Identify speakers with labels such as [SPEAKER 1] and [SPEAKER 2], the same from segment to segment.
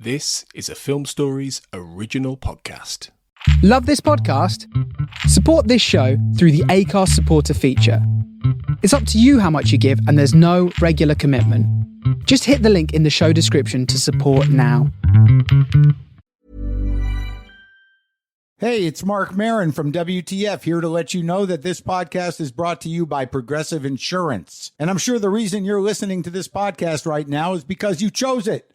[SPEAKER 1] This is a Film Stories original podcast.
[SPEAKER 2] Love this podcast? Support this show through the Acast supporter feature. It's up to you how much you give, and there's no regular commitment. Just hit the link in the show description to support now.
[SPEAKER 3] Hey, it's Mark Maron from WTF here to let you know that this podcast is brought to you by Progressive Insurance. And I'm sure the reason you're listening to this podcast right now is because you chose it.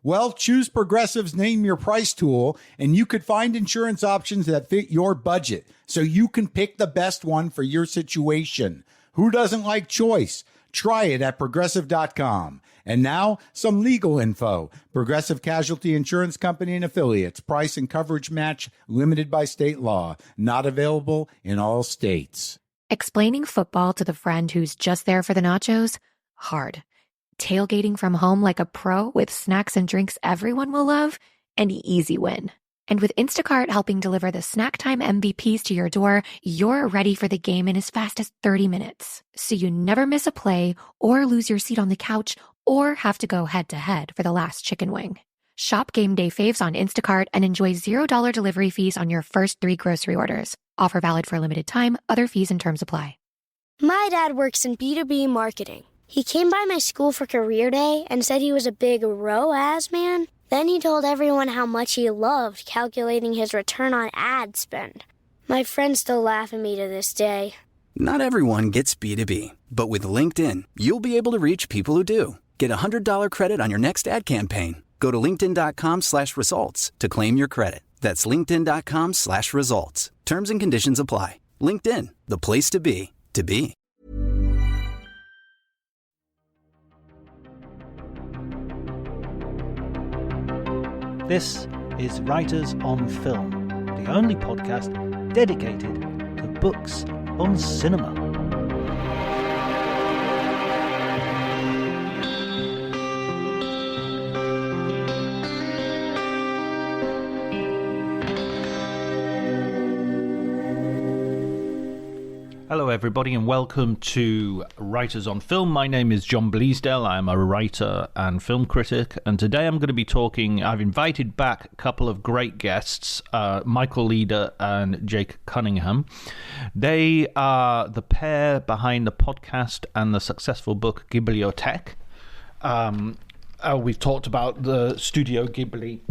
[SPEAKER 3] Well, choose Progressive's Name Your Price tool, and you could find insurance options that fit your budget, so you can pick the best one for your situation. Who doesn't like choice? Try it at Progressive.com. And now, some legal info. Progressive Casualty Insurance Company and Affiliates. Price and coverage match limited by state law. Not available in all states.
[SPEAKER 4] Explaining football to the friend who's just there for the nachos? Hard. Tailgating from home like a pro with snacks and drinks everyone will love? An easy win. And with Instacart helping deliver the snack time MVPs to your door, you're ready for the game in as fast as 30 minutes. So you never miss a play or lose your seat on the couch or have to go head-to-head for the last chicken wing. Shop Game Day Faves on Instacart and enjoy $0 delivery fees on your first 3 grocery orders. Offer valid for a limited time. Other fees and terms apply.
[SPEAKER 5] My dad works in B2B marketing. He came by my school for career day and said he was a big ROAS man. Then he told everyone how much he loved calculating his return on ad spend. My friends still laugh at me to this day.
[SPEAKER 6] Not everyone gets B2B, but with LinkedIn, you'll be able to reach people who do. Get a $100 credit on your next ad campaign. Go to linkedin.com/results to claim your credit. That's linkedin.com/results. Terms and conditions apply. LinkedIn, the place to be, to be.
[SPEAKER 7] This is Writers on Film, the only podcast dedicated to books on cinema. Hello everybody and welcome to Writers on Film. My name is John Bleasdale. I am a writer and film critic, and today I'm going to be talking, I've invited back a couple of great guests, Michael Leader and Jake Cunnigham. They are the pair behind the podcast and the successful book Ghiblioteheque. We've talked about the Studio Ghibli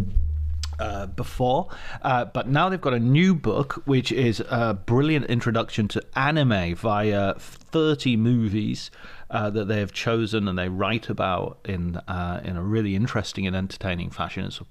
[SPEAKER 7] before, but now they've got a new book which is a brilliant introduction to anime via 30 movies that they have chosen and they write about in a really interesting and entertaining fashion. It's a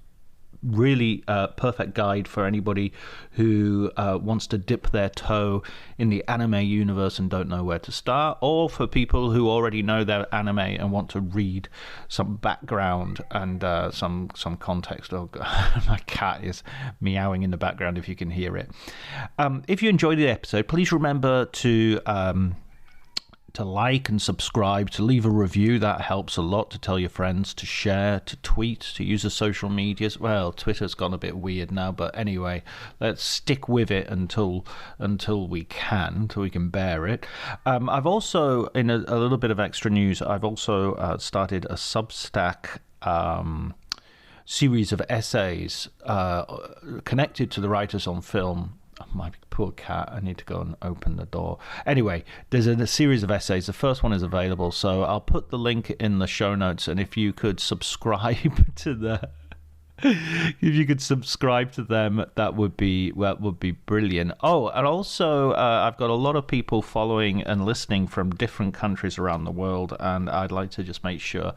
[SPEAKER 7] really perfect guide for anybody who wants to dip their toe in the anime universe and don't know where to start, or for people who already know their anime and want to read some background and some context. Oh God, my cat is meowing in the background if you can hear it. If you enjoyed the episode, please remember to like and subscribe, to leave a review. That helps a lot. To tell your friends, to share, to tweet, to use the social medias. Well, Twitter's gone a bit weird now, but anyway, let's stick with it until we can bear it. I've also, in a little bit of extra news, I've also started a Substack series of essays connected to the Writers on Film. My poor cat, I need to go and open the door. Anyway, there's a series of essays. The first one is available, so I'll put the link in the show notes, and if you could subscribe to them, that would be brilliant. Oh, and also I've got a lot of people following and listening from different countries around the world, and I'd like to just make sure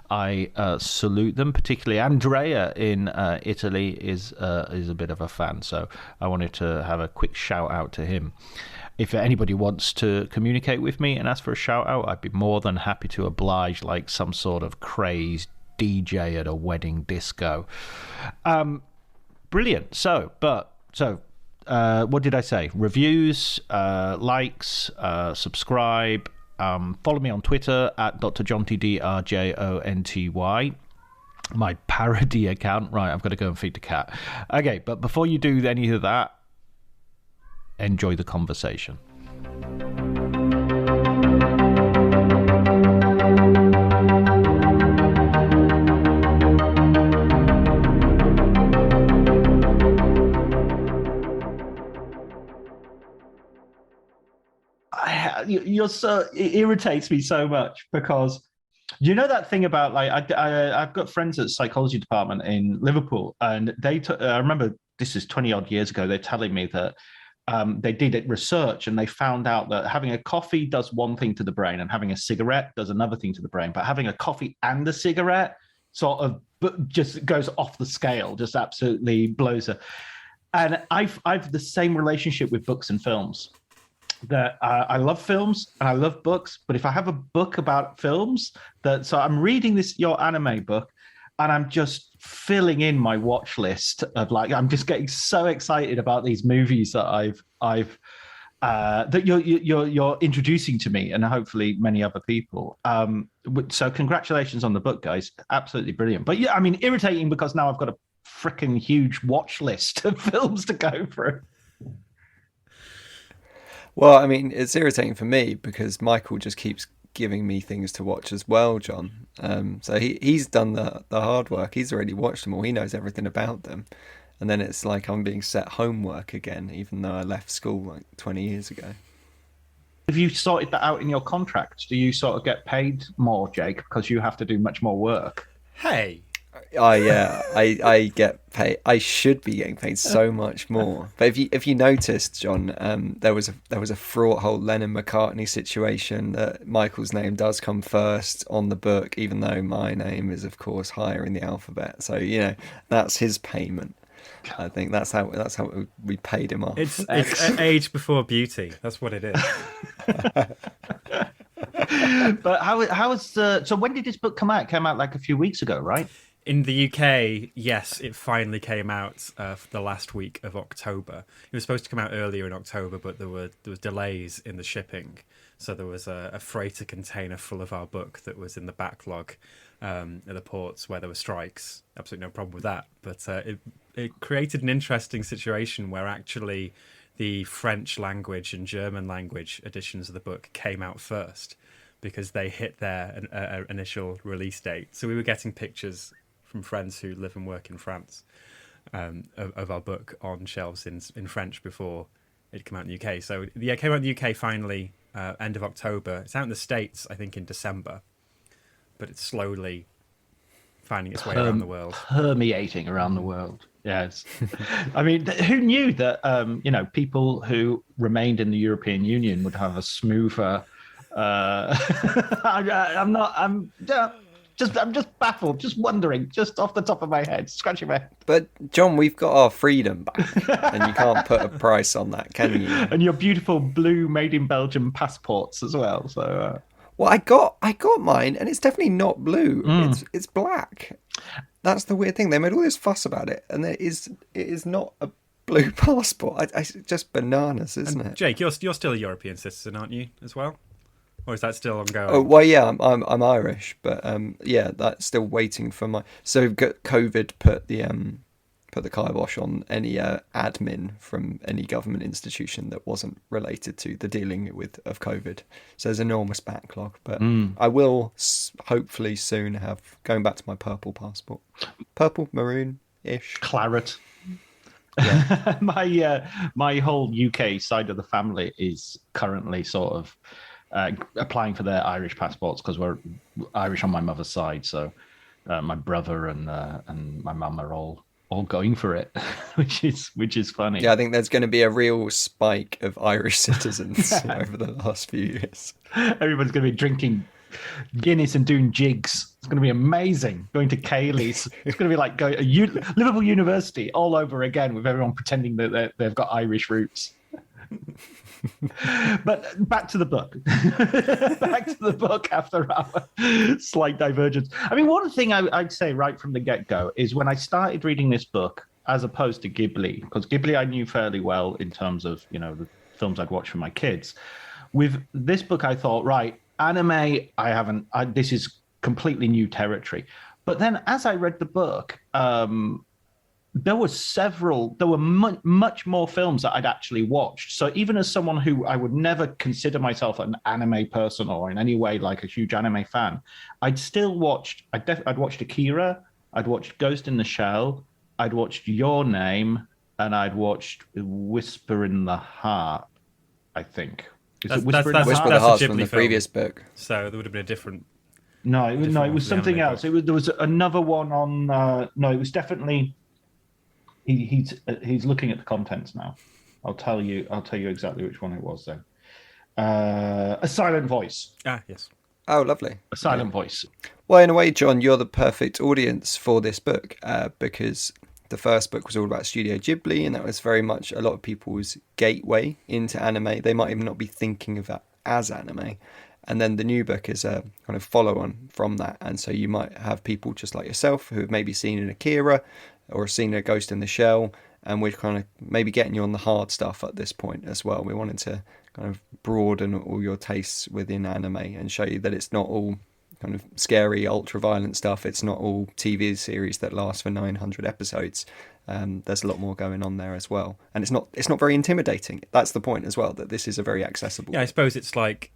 [SPEAKER 7] I salute them. Particularly Andrea in Italy is a bit of a fan, so I wanted to have a quick shout out to him. If anybody wants to communicate with me and ask for a shout out, I'd be more than happy to oblige, like some sort of crazed DJ at a wedding disco. Brilliant. So what did I say? Reviews, likes, subscribe, follow me on Twitter at Dr. Jonty, DRJONTY, my parody account. Right, I've got to go and feed the cat. Okay, but before you do any of that, enjoy the conversation. it irritates me so much because you know that thing about like I've got friends at the psychology department in Liverpool, and I remember this is 20 odd years ago. They're telling me that they did research and they found out that having a coffee does one thing to the brain and having a cigarette does another thing to the brain. But having a coffee and a cigarette sort of just goes off the scale, just absolutely blows it. And I've the same relationship with books and films. That I love films and I love books, but if I have a book about films, so I'm reading your anime book, and I'm just filling in my watch list of like I'm just getting so excited about these movies that that you're introducing to me and hopefully many other people. So congratulations on the book, guys! Absolutely brilliant. But yeah, I mean, irritating because now I've got a freaking huge watch list of films to go through.
[SPEAKER 8] Well, I mean, it's irritating for me because Michael just keeps giving me things to watch as well, John. So he's done the hard work. He's already watched them all. He knows everything about them. And then it's like I'm being set homework again, even though I left school like 20 years ago.
[SPEAKER 7] Have you sorted that out in your contract? Do you sort of get paid more, Jake, because you have to do much more work?
[SPEAKER 9] Hey.
[SPEAKER 8] I get paid. I should be getting paid so much more. But if you noticed, John, there was a fraught whole Lennon-McCartney situation that Michael's name does come first on the book, even though my name is of course higher in the alphabet. So that's his payment. I think that's how we paid him off.
[SPEAKER 9] It's age before beauty. That's what it is.
[SPEAKER 7] But how was so when did this book come out? It came out like a few weeks ago, right?
[SPEAKER 9] In the UK, yes, it finally came out for the last week of October. It was supposed to come out earlier in October, but there was delays in the shipping. So there was a freighter container full of our book that was in the backlog at the ports where there were strikes. Absolutely no problem with that. But it created an interesting situation where actually the French language and German language editions of the book came out first because they hit their initial release date. So we were getting pictures from friends who live and work in France of our book on shelves in French before it came out in the UK. So it came out in the UK finally end of October. It's out in the States, I think, in December. But it's slowly finding its way around the world.
[SPEAKER 7] Permeating around the world. Yes. I mean, who knew that, people who remained in the European Union would have a smoother... I'm just baffled, just wondering, just off the top of my head, scratching my head.
[SPEAKER 8] But John, we've got our freedom back, and you can't put a price on that, can you?
[SPEAKER 7] And your beautiful blue made in Belgium passports as well. So,
[SPEAKER 8] well, I got mine, and it's definitely not blue. It's black. That's the weird thing. They made all this fuss about it, and it is not a blue passport. It's just bananas, isn't it?
[SPEAKER 9] Jake, you're still a European citizen, aren't you, as well? Or is that still ongoing?
[SPEAKER 8] Oh well, yeah, I'm Irish, but that's still waiting for my. So COVID put the kibosh on any admin from any government institution that wasn't related to the dealing of COVID. So there's an enormous backlog, but I will hopefully soon have going back to my purple passport, purple maroon-ish,
[SPEAKER 7] claret. Yeah. My whole UK side of the family is currently sort of. Applying for their Irish passports because we're Irish on my mother's side. So my brother and my mum are all going for it, which is funny.
[SPEAKER 8] Yeah, I think there's going to be a real spike of Irish citizens over the last few years.
[SPEAKER 7] Everyone's going to be drinking Guinness and doing jigs. It's going to be amazing. Going to Cayley's. It's going to be like going Liverpool University all over again with everyone pretending that they've got Irish roots. But back to the book. After our slight divergence. I mean, one thing I'd say right from the get-go is when I started reading this book, as opposed to Ghibli, because Ghibli I knew fairly well in terms of, the films I'd watch for my kids. With this book, I thought, right, anime, this is completely new territory. But then as I read the book, there were much more films that I'd actually watched. So even as someone who I would never consider myself an anime person or in any way like a huge anime fan, I'd still watched, I'd watched Akira, I'd watched Ghost in the Shell, I'd watched Your Name, and I'd watched Whisper in the Heart, I think. Is it Whisper in the
[SPEAKER 8] Whisper
[SPEAKER 7] Heart?
[SPEAKER 8] of the Heart
[SPEAKER 9] a
[SPEAKER 8] from
[SPEAKER 9] Ghibli
[SPEAKER 8] the
[SPEAKER 9] film.
[SPEAKER 8] previous book.
[SPEAKER 9] So there would have been a different.
[SPEAKER 7] No, it
[SPEAKER 9] Different
[SPEAKER 7] was
[SPEAKER 9] from the
[SPEAKER 7] something
[SPEAKER 9] anime
[SPEAKER 7] else.
[SPEAKER 9] book.
[SPEAKER 7] There was another one on. No, it was definitely. He's looking at the contents now. I'll tell you exactly which one it was then. A Silent Voice.
[SPEAKER 9] Ah, yes.
[SPEAKER 8] Oh, lovely.
[SPEAKER 7] A Silent Voice.
[SPEAKER 8] Well, in a way, John, you're the perfect audience for this book because the first book was all about Studio Ghibli, and that was very much a lot of people's gateway into anime. They might even not be thinking of that as anime. And then the new book is a kind of follow-on from that. And so you might have people just like yourself who have maybe seen an Akira or seen a Ghost in the Shell, and we're kind of maybe getting you on the hard stuff at this point as well. We wanted to kind of broaden all your tastes within anime and show you that it's not all kind of scary, ultra-violent stuff. It's not all TV series that last for 900 episodes. There's a lot more going on there as well. And it's not very intimidating. That's the point as well, that this is a very accessible
[SPEAKER 9] Yeah, I suppose it's like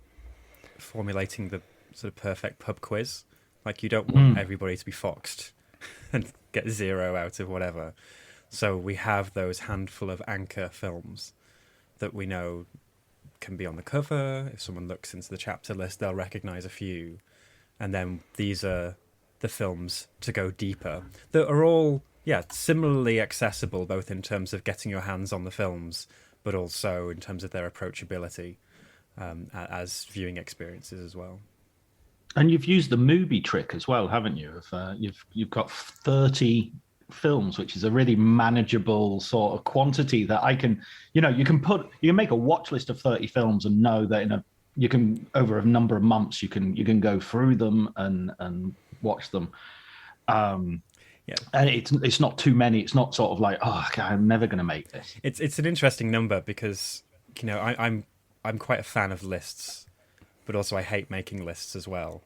[SPEAKER 9] formulating the sort of perfect pub quiz. Like, you don't want everybody to be foxed and get 0 out of whatever. So we have those handful of anchor films that we know can be on the cover. If someone looks into the chapter list, they'll recognise a few. And then these are the films to go deeper that are all, similarly accessible, both in terms of getting your hands on the films, but also in terms of their approachability as viewing experiences as well.
[SPEAKER 7] And you've used the movie trick as well, haven't you? You've got 30 films, which is a really manageable sort of quantity that I can, you can make a watch list of 30 films and know that you can, over a number of months, you can go through them and watch them. And it's not too many. It's not sort of like, oh, okay, I'm never going to make this.
[SPEAKER 9] It's an interesting number because I'm quite a fan of lists, but also I hate making lists as well.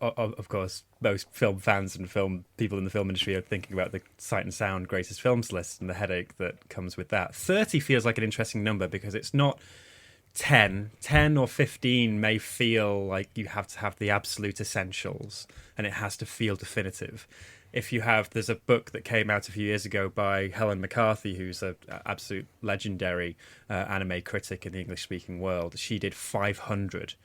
[SPEAKER 9] Of course, most film fans and film people in the film industry are thinking about the Sight and Sound greatest films list and the headache that comes with that. 30 feels like an interesting number because it's not 10 or 15 may feel like you have to have the absolute essentials and it has to feel definitive. There's a book that came out a few years ago by Helen McCarthy, who's an absolute legendary anime critic in the English-speaking world. She did 500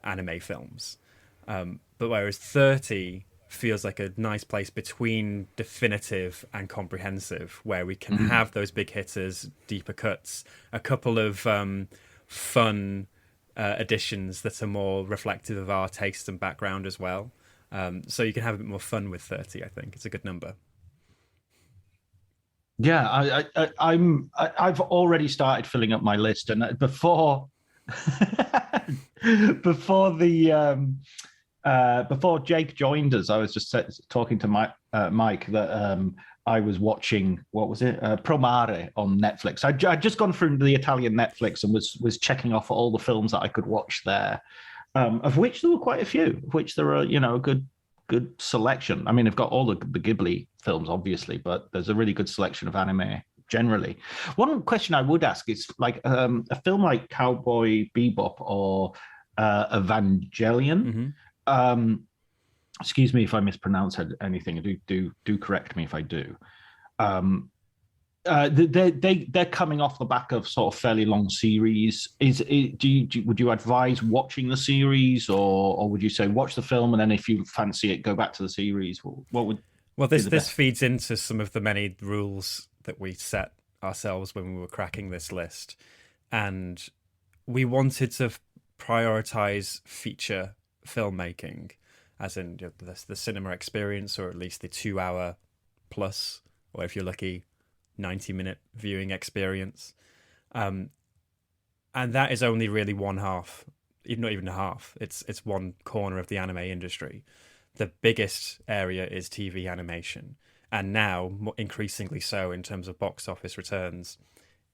[SPEAKER 9] anime films. But whereas 30 feels like a nice place between definitive and comprehensive, where we can have those big hitters, deeper cuts, a couple of fun additions that are more reflective of our taste and background as well. So you can have a bit more fun with 30, I think. It's a good number.
[SPEAKER 7] Yeah, I've already started filling up my list, and before before Jake joined us, I was just talking to Mike that I was watching, what was it, Promare on Netflix. I'd just gone through the Italian Netflix and was checking off all the films that I could watch there, of which there were quite a few, of which there are, a good selection. I mean, I've got all the Ghibli films, obviously, but there's a really good selection of anime generally. One question I would ask is, like, a film like Cowboy Bebop or Evangelion. Excuse me if I mispronounce anything. Do correct me if I do. They're coming off the back of sort of fairly long series. Would you advise watching the series, or would you say watch the film and then if you fancy it, go back to the series? This
[SPEAKER 9] feeds into some of the many rules that we set ourselves when we were cracking this list, and we wanted to prioritize feature filmmaking, as in the cinema experience, or at least the 2-hour plus, or if you're lucky, 90-minute viewing experience. And that is only really one half, not even a half. It's one corner of the anime industry. The biggest area is TV animation, and now increasingly so in terms of box office returns.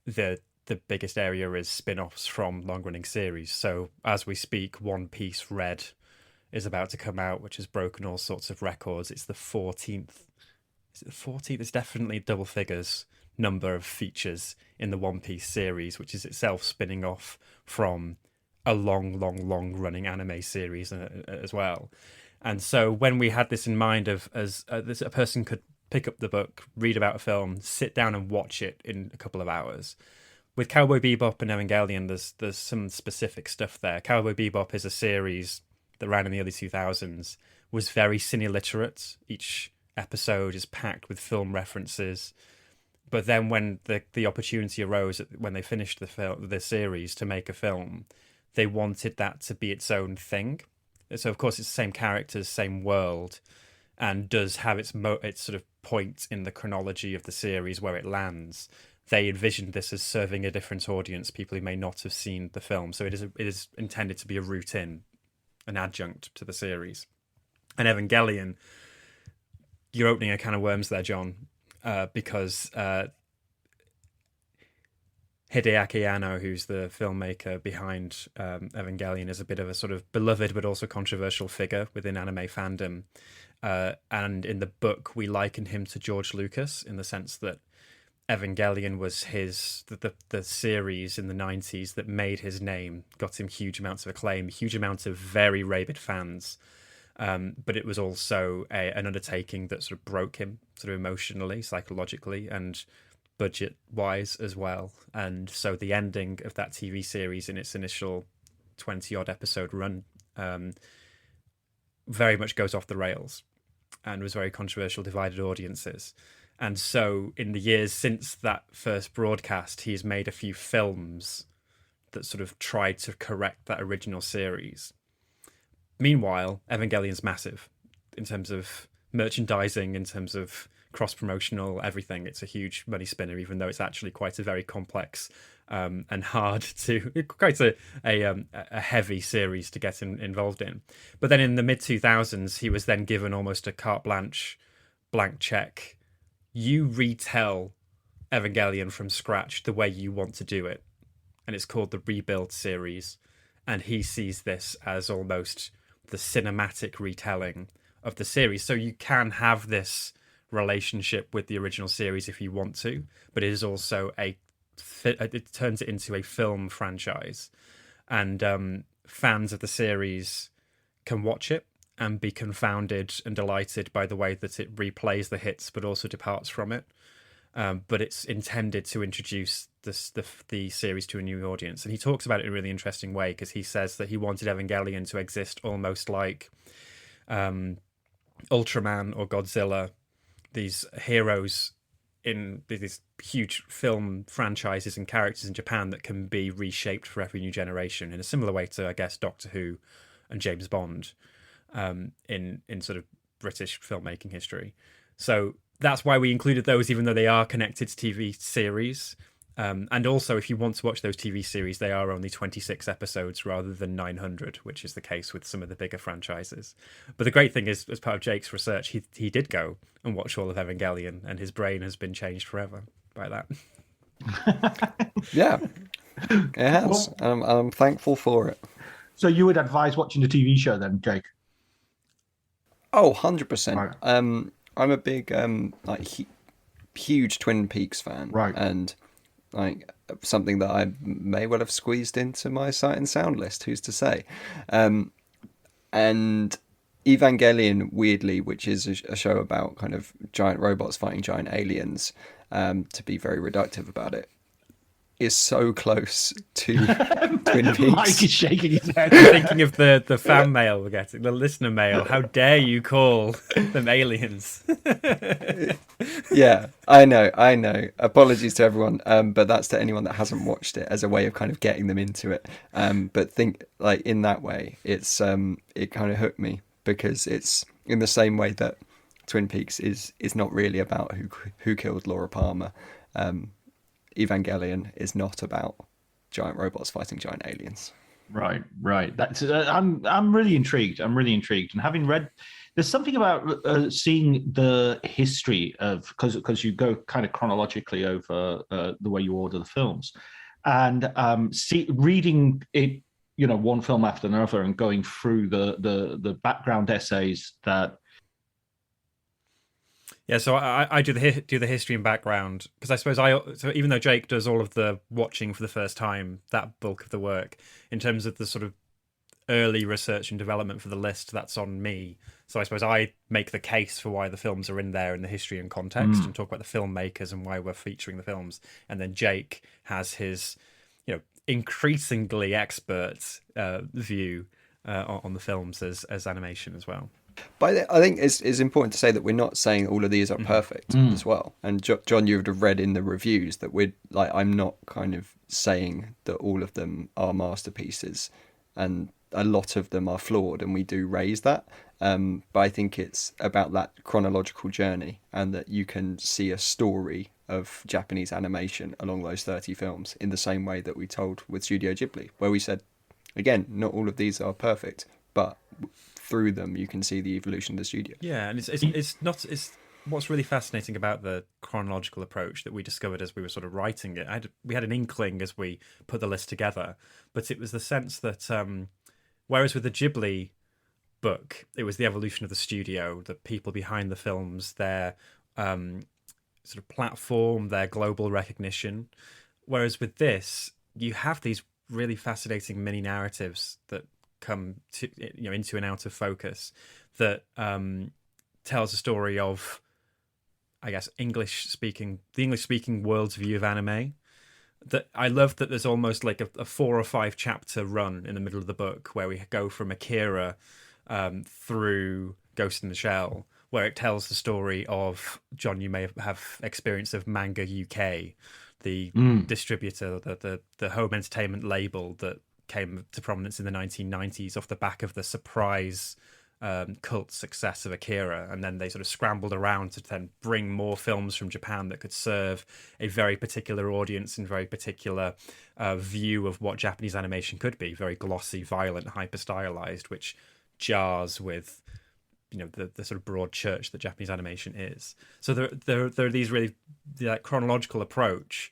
[SPEAKER 9] The biggest area is spin-offs from long-running series. So as we speak, One Piece Red is about to come out, which has broken all sorts of records. It's the 14th. Is it the 14th? It's definitely double figures number of features in the One Piece series, which is itself spinning off from a long running anime series as well. And so when we had this in mind a person could pick up the book, read about a film, sit down and watch it in a couple of hours, with Cowboy Bebop and Evangelion, there's some specific stuff there. Cowboy Bebop is a series that ran in the early 2000s, was very cine literate. Each episode is packed with film references. But then when the opportunity arose when they finished the series to make a film, they wanted that to be its own thing. So of course it's the same characters, same world, and does have its sort of point in the chronology of the series where it lands. They envisioned this as serving a different audience, people who may not have seen the film. So it is intended to be a route in, an adjunct to the series. And Evangelion, you're opening a can of worms there, John, because Hideaki Anno, who's the filmmaker behind Evangelion, is a bit of a sort of beloved but also controversial figure within anime fandom. And in the book, we liken him to George Lucas in the sense that Evangelion was the series in the 90s that made his name, got him huge amounts of acclaim, huge amounts of very rabid fans. But it was also an undertaking that sort of broke him sort of emotionally, psychologically, and budget-wise as well. And so the ending of that TV series in its initial 20-odd episode run very much goes off the rails and was very controversial, divided audiences. And so in the years since that first broadcast, he's made a few films that sort of tried to correct that original series. Meanwhile, Evangelion's massive in terms of merchandising, in terms of cross-promotional, everything. It's a huge money spinner, even though it's actually quite a very complex and hard to, quite a heavy series to get involved in. But then in the mid-2000s, he was then given almost a carte blanche, blank check. You retell Evangelion from scratch the way you want to do it. And it's called the Rebuild series. And he sees this as almost the cinematic retelling of the series. So you can have this relationship with the original series if you want to, but it is also it turns it into a film franchise. And fans of the series can watch it and be confounded and delighted by the way that it replays the hits but also departs from it. But it's intended to introduce the series to a new audience. And he talks about it in a really interesting way because he says that he wanted Evangelion to exist almost like Ultraman or Godzilla, these heroes in these huge film franchises and characters in Japan that can be reshaped for every new generation in a similar way to, I guess, Doctor Who and James Bond in sort of British filmmaking history. So that's why we included those, even though they are connected to TV series. And also, if you want to watch those TV series, they are only 26 episodes rather than 900, which is the case with some of the bigger franchises. But the great thing is, as part of Jake's research, he did go and watch all of Evangelion, and his brain has been changed forever by that.
[SPEAKER 8] Yeah, it has. Well, I'm thankful for it.
[SPEAKER 10] So you would advise watching the TV show then, Jake?
[SPEAKER 8] Oh, 100%.
[SPEAKER 10] Right.
[SPEAKER 8] I'm a big, huge Twin Peaks fan.
[SPEAKER 10] Right.
[SPEAKER 8] And something that I may well have squeezed into my Sight and Sound list, who's to say? And Evangelion, weirdly, which is a show about kind of giant robots fighting giant aliens, to be very reductive about it, is so close to Twin Peaks.
[SPEAKER 10] Mike is shaking his head.
[SPEAKER 9] I'm thinking of the fan mail we're getting, the listener mail. How dare you call them aliens?
[SPEAKER 8] Yeah, I know. Apologies to everyone, but that's to anyone that hasn't watched it as a way of kind of getting them into it. But think like in that way, it's it kind of hooked me because it's in the same way that Twin Peaks is not really about who killed Laura Palmer. Evangelion is not about giant robots fighting giant aliens.
[SPEAKER 10] Right. That's I'm really intrigued. And having read, there's something about seeing the history of because you go kind of chronologically over the way you order the films, and reading it, one film after another, and going through the background essays that.
[SPEAKER 9] Yeah, so I do the history and background because I suppose so even though Jake does all of the watching for the first time, that bulk of the work in terms of the sort of early research and development for the list, that's on me. So I suppose I make the case for why the films are in there in the history and context, and talk about the filmmakers and why we're featuring the films. And then Jake has his, increasingly expert view on the films as animation as well.
[SPEAKER 8] But I think it's important to say that we're not saying all of these are perfect as well. And John, you would have read in the reviews that I'm not kind of saying that all of them are masterpieces, and a lot of them are flawed, and we do raise that. But I think it's about that chronological journey, and that you can see a story of Japanese animation along those 30 films in the same way that we told with Studio Ghibli, where we said, again, not all of these are perfect, but through them you can see the evolution of the studio.
[SPEAKER 9] Yeah, and it's what's really fascinating about the chronological approach that we discovered as we were sort of writing it. We had an inkling as we put the list together, but it was the sense that whereas with the Ghibli book, it was the evolution of the studio, the people behind the films, their sort of platform, their global recognition. Whereas with this, you have these really fascinating mini narratives that come to, into and out of focus, that tells a story of, I guess, the English speaking world's view of anime. That I love that there's almost like a 4 or 5 chapter run in the middle of the book where we go from Akira through Ghost in the Shell, where it tells the story of, John, you may have experience of Manga UK, the distributor, the home entertainment label that came to prominence in the 1990s off the back of the surprise cult success of Akira, and then they sort of scrambled around to then bring more films from Japan that could serve a very particular audience and very particular view of what Japanese animation could be, very glossy, violent, hyper stylized, which jars with the sort of broad church that Japanese animation is. So there are these really, that chronological approach.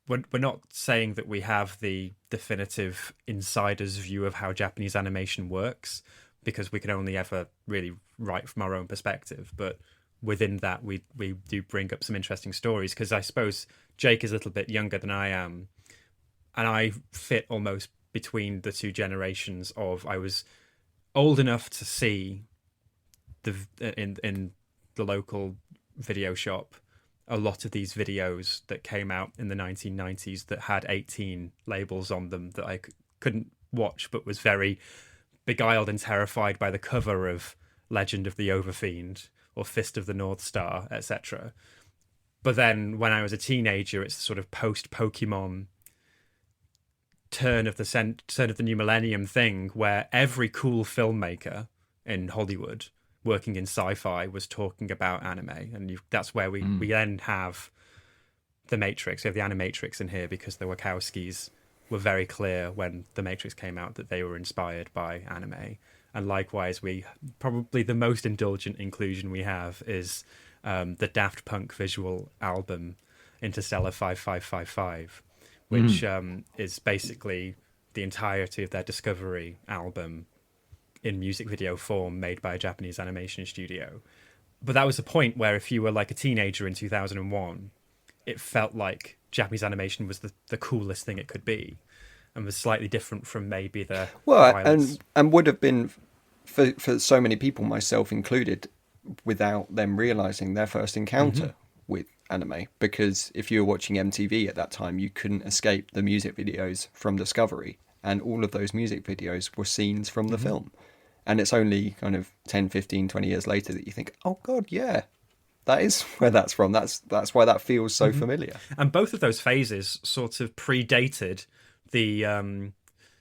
[SPEAKER 9] We're not saying that we have the definitive insider's view of how Japanese animation works, because we can only ever really write from our own perspective. But within that, we do bring up some interesting stories, because I suppose Jake is a little bit younger than I am, and I fit almost between the two generations of, I was old enough to see in the local video shop a lot of these videos that came out in the 1990s that had 18 labels on them that I couldn't watch, but was very beguiled and terrified by the cover of Legend of the Overfiend or Fist of the North Star, etc. But then when I was a teenager, it's the sort of post-Pokemon turn of the new millennium thing, where every cool filmmaker in Hollywood working in sci-fi was talking about anime, and that's where we then have the Matrix. We have the Animatrix in here because the Wachowskis were very clear when the Matrix came out that they were inspired by anime. And likewise, probably the most indulgent inclusion we have is the Daft Punk visual album Interstellar 5555, which is basically the entirety of their Discovery album in music video form, made by a Japanese animation studio. But that was the point where if you were like a teenager in 2001, it felt like Japanese animation was the coolest thing it could be, and was slightly different from maybe the violence.
[SPEAKER 8] and would have been for so many people, myself included, without them realizing their first encounter with anime. Because if you were watching MTV at that time, you couldn't escape the music videos from Discovery, and all of those music videos were scenes from the film. And it's only kind of 10, 15, 20 years later that you think, oh God, yeah, that is where that's from. That's why that feels so familiar.
[SPEAKER 9] And both of those phases sort of predated the, I'm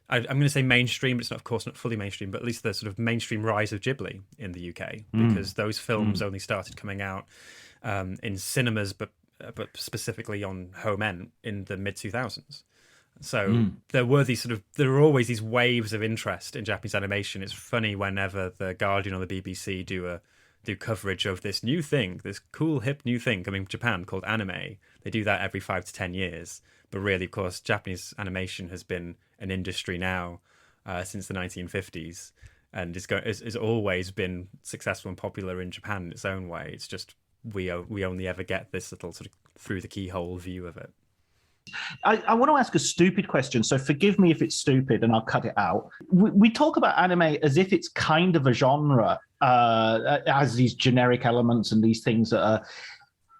[SPEAKER 9] going to say mainstream, but it's not, of course, not fully mainstream, but at least the sort of mainstream rise of Ghibli in the UK, because those films only started coming out in cinemas, but specifically on home ent in the mid-2000s. So there were always these waves of interest in Japanese animation. It's funny whenever the Guardian or the BBC do coverage of this new thing, this cool hip new thing coming from Japan called anime. They do that every 5 to 10 years. But really, of course, Japanese animation has been an industry now since the 1950s, and it's always been successful and popular in Japan in its own way. It's just we only ever get this little sort of through the keyhole view of it.
[SPEAKER 10] I want to ask a stupid question, so forgive me if it's stupid and I'll cut it out. We talk about anime as if it's kind of a genre, as these generic elements and these things that are...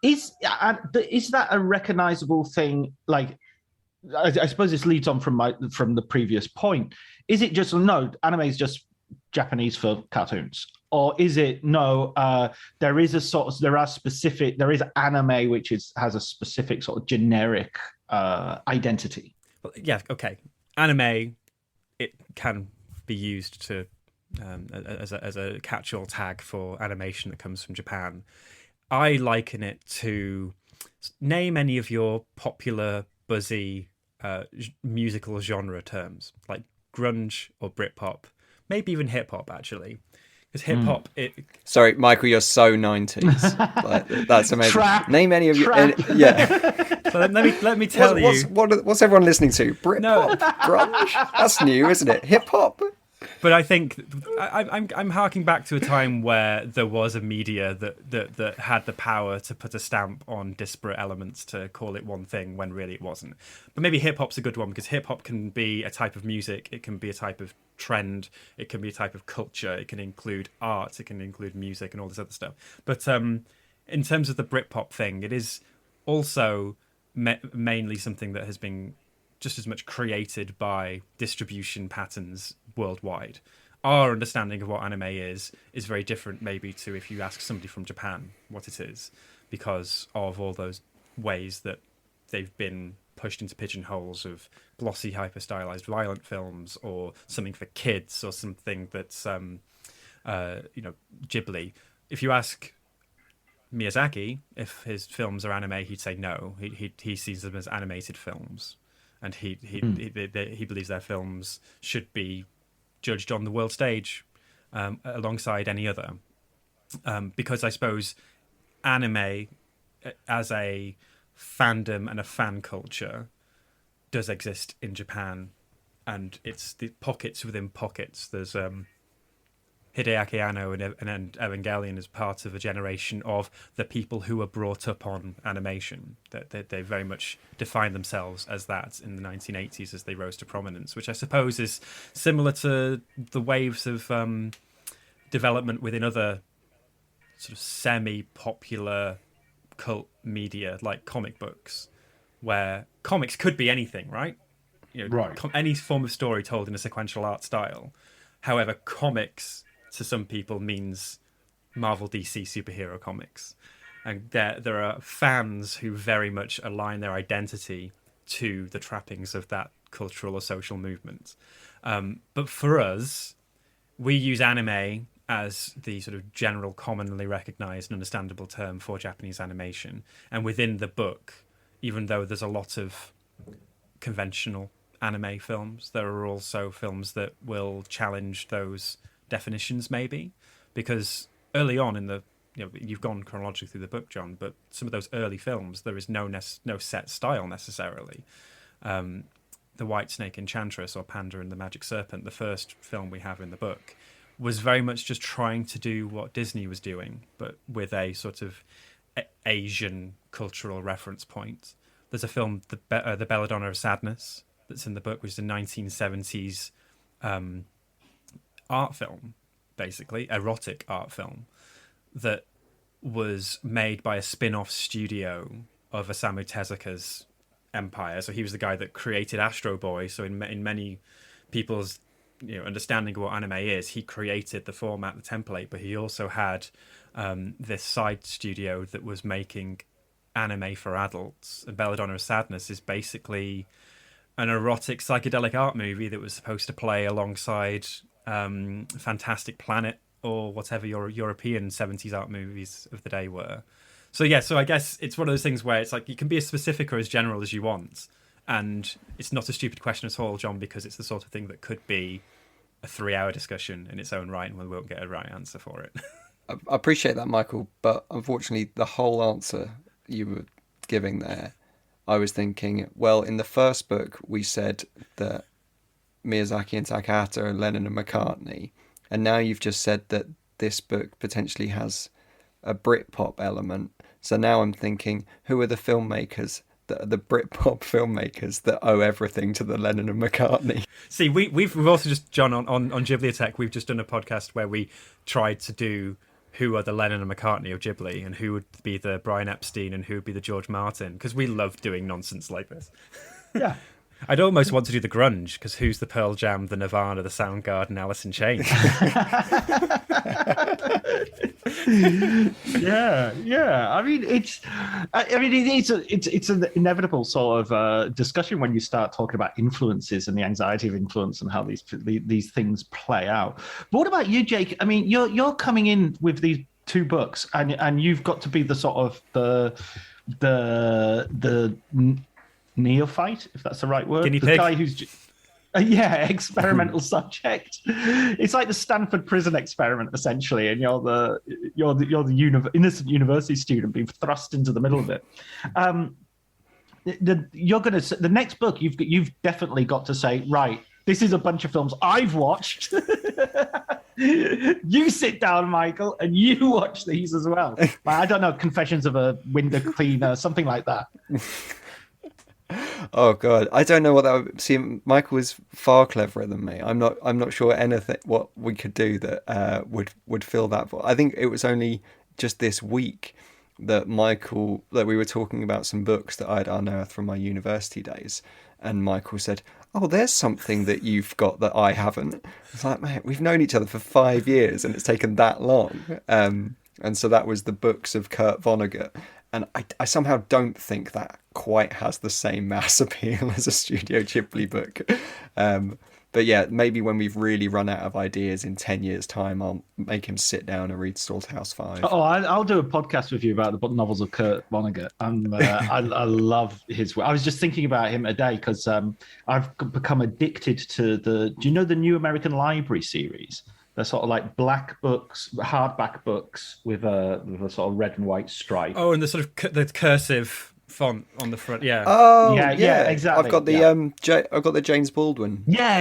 [SPEAKER 10] Is that a recognizable thing? Like, I suppose this leads on from the previous point. Is it just, no, anime is just Japanese for cartoons? Or is it, no, there is anime which has a specific sort of generic identity?
[SPEAKER 9] Well, yeah, okay. Anime, it can be used to as a catch-all tag for animation that comes from Japan. I liken it to name any of your popular, buzzy musical genre terms, like grunge or Britpop, maybe even hip-hop, actually. Because hip-hop...
[SPEAKER 8] Sorry, Michael, you're so 90s. Like, that's amazing.
[SPEAKER 10] Trap.
[SPEAKER 8] Name any of your... Yeah.
[SPEAKER 9] So let me tell you...
[SPEAKER 8] What's everyone listening to? Britpop? Grunge? That's new, isn't it? Hip-hop?
[SPEAKER 9] But I think I'm harking back to a time where there was a media that had the power to put a stamp on disparate elements to call it one thing when really it wasn't. But maybe hip hop's a good one, because hip hop can be a type of music, it can be a type of trend, it can be a type of culture, it can include art, it can include music and all this other stuff. But in terms of the Britpop thing, it is also mainly something that has been just as much created by distribution patterns worldwide. Our understanding of what anime is very different maybe to if you ask somebody from Japan what it is, because of all those ways that they've been pushed into pigeonholes of glossy, hyper-stylized violent films, or something for kids, or something that's Ghibli. If you ask Miyazaki if his films are anime, he'd say no. He sees them as animated films. And he believes their films should be judged on the world stage alongside any other. Because I suppose anime as a fandom and a fan culture does exist in Japan, and it's the pockets within pockets. There's Hideaki Anno and Evangelion is part of a generation of the people who were brought up on animation. That they very much defined themselves as that in the 1980s as they rose to prominence, which I suppose is similar to the waves of development within other sort of semi-popular cult media like comic books, where comics could be anything, right?
[SPEAKER 10] Right.
[SPEAKER 9] Any form of story told in a sequential art style. However, comics to some people means Marvel, DC superhero comics, and there are fans who very much align their identity to the trappings of that cultural or social movement. But for us, we use anime as the sort of general, commonly recognized and understandable term for Japanese animation. And within the book, even though there's a lot of conventional anime films, there are also films that will challenge those definitions, maybe, because early on in the, you've gone chronologically through the book, John, but some of those early films, there is no set style necessarily. The White Snake Enchantress, or Panda and the Magic Serpent, the first film we have in the book, was very much just trying to do what Disney was doing, but with a sort of Asian cultural reference point. There's a film, The Belladonna of Sadness, that's in the book, which is a 1970s art film, basically, erotic art film, that was made by a spin-off studio of Osamu Tezuka's empire. So he was the guy that created Astro Boy. So in many people's understanding of what anime is, he created the format, the template, but he also had this side studio that was making anime for adults. And Belladonna of Sadness is basically an erotic psychedelic art movie that was supposed to play alongside Fantastic Planet or whatever your European 70s art movies of the day were. So I guess it's one of those things where it's like you can be as specific or as general as you want, and it's not a stupid question at all, John, because it's the sort of thing that could be a 3-hour discussion in its own right, and we won't get a right answer for it.
[SPEAKER 8] I appreciate that, Michael, but unfortunately the whole answer you were giving there, I was thinking, well, in the first book we said that Miyazaki and Takahata are Lennon and McCartney, and now you've just said that this book potentially has a Britpop element. So now I'm thinking, who are the filmmakers the Britpop filmmakers that owe everything to the Lennon and McCartney.
[SPEAKER 9] See, we've also just, John, on Ghiblioteque, we've just done a podcast where we tried to do who are the Lennon and McCartney of Ghibli, and who would be the Brian Epstein and who would be the George Martin, because we love doing nonsense like this.
[SPEAKER 10] Yeah.
[SPEAKER 9] I'd almost want to do the grunge, because who's the Pearl Jam, the Nirvana, the Soundgarden, Alice in Chains?
[SPEAKER 10] Yeah. I mean, it's an inevitable sort of discussion when you start talking about influences and the anxiety of influence and how these things play out. But what about you, Jake? I mean, you're coming in with these two books, and you've got to be the sort of the neophyte, if that's the right word.
[SPEAKER 9] Guinea
[SPEAKER 10] the
[SPEAKER 9] pig.
[SPEAKER 10] Guy who's experimental subject. It's like the Stanford prison experiment, essentially, and you're the innocent university student being thrust into the middle of it. The next book you've definitely got to say, right, this is a bunch of films I've watched. You sit down, Michael, and you watch these as well. I don't know, Confessions of a Window Cleaner, something like that.
[SPEAKER 8] Oh God, I don't know what that would. See, Michael is far cleverer than me. I'm not sure anything what we could do that would fill that. I think it was only just this week that we were talking about some books that I'd unearthed from my university days, and Michael said, "Oh, there's something that you've got that I haven't." It's like, mate, we've known each other for 5 years, and it's taken that long. And so that was the books of Kurt Vonnegut. And I somehow don't think that quite has the same mass appeal as a Studio Ghibli book. But yeah, maybe when we've really run out of ideas in 10 years' time, I'll make him sit down and read Slaughterhouse 5.
[SPEAKER 10] Oh, I'll do a podcast with you about the novels of Kurt Vonnegut. I love his work. I was just thinking about him today because I've become addicted to do you know the New American Library series? They're sort of like black books, hardback books with a sort of red and white stripe.
[SPEAKER 9] Oh, and the sort of the cursive font on the front. Yeah.
[SPEAKER 8] Oh,
[SPEAKER 10] yeah, exactly.
[SPEAKER 8] I've got the James Baldwin.
[SPEAKER 10] Yeah.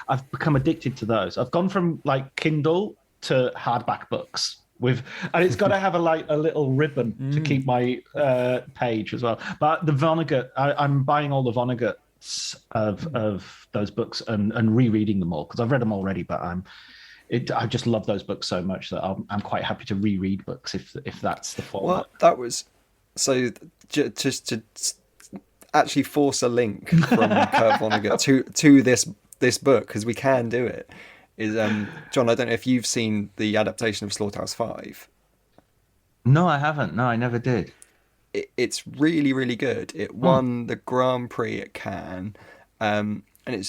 [SPEAKER 10] I've become addicted to those. I've gone from like Kindle to hardback books and it's got to have a little ribbon to keep my page as well. But the Vonnegut, I'm buying all the Vonnegut of those books and rereading them all because I've read them already, but I just love those books so much that I'm quite happy to reread books if that's the format.
[SPEAKER 8] Well, that was so just to actually force a link from Kurt Vonnegut to this book, because we can do it. Is John? I don't know if you've seen the adaptation of Slaughterhouse 5.
[SPEAKER 10] No, I haven't. No, I never did.
[SPEAKER 8] It's really, really good. It won the Grand Prix at Cannes, and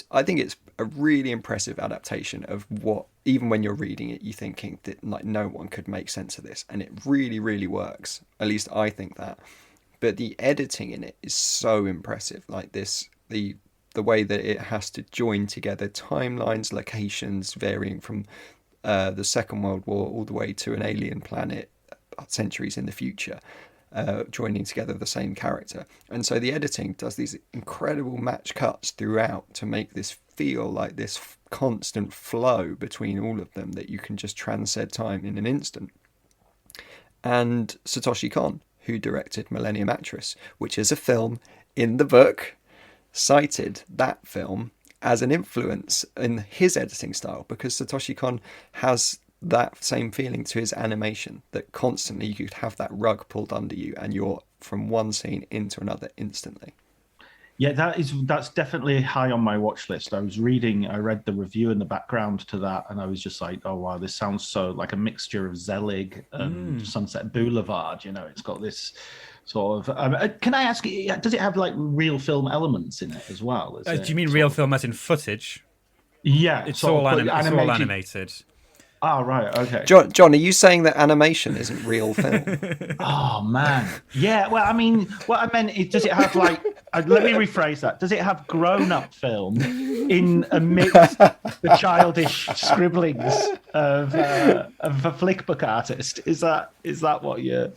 [SPEAKER 8] I think it's a really impressive adaptation of what, even when you're reading it, you're thinking that like no one could make sense of this, and it really, really works. At least I think that. But the editing in it is so impressive. Like the way that it has to join together timelines, locations varying from the Second World War all the way to an alien planet centuries in the future. Joining together the same character. And so the editing does these incredible match cuts throughout to make this feel like this constant flow between all of them that you can just transcend time in an instant. And Satoshi Kon, who directed Millennium Actress, which is a film in the book, cited that film as an influence in his editing style, because Satoshi Kon has that same feeling to his animation, that constantly you could have that rug pulled under you and you're from one scene into another instantly.
[SPEAKER 10] Yeah, that's definitely high on my watch list. I read the review in the background to that, and I was just like, oh wow, this sounds so like a mixture of Zelig and Sunset Boulevard. You know, it's got this sort of. Can I ask, does it have like real film elements in it as well?
[SPEAKER 9] Do you mean real film as in footage?
[SPEAKER 10] Yeah,
[SPEAKER 9] it's all animated.
[SPEAKER 10] Oh, right, okay.
[SPEAKER 8] John, are you saying that animation isn't real film?
[SPEAKER 10] Oh, man. Yeah, well, I mean, what I meant is, does it have, like, let me rephrase that. Does it have grown-up film amidst the childish scribblings of a flick book artist? Is that what you're...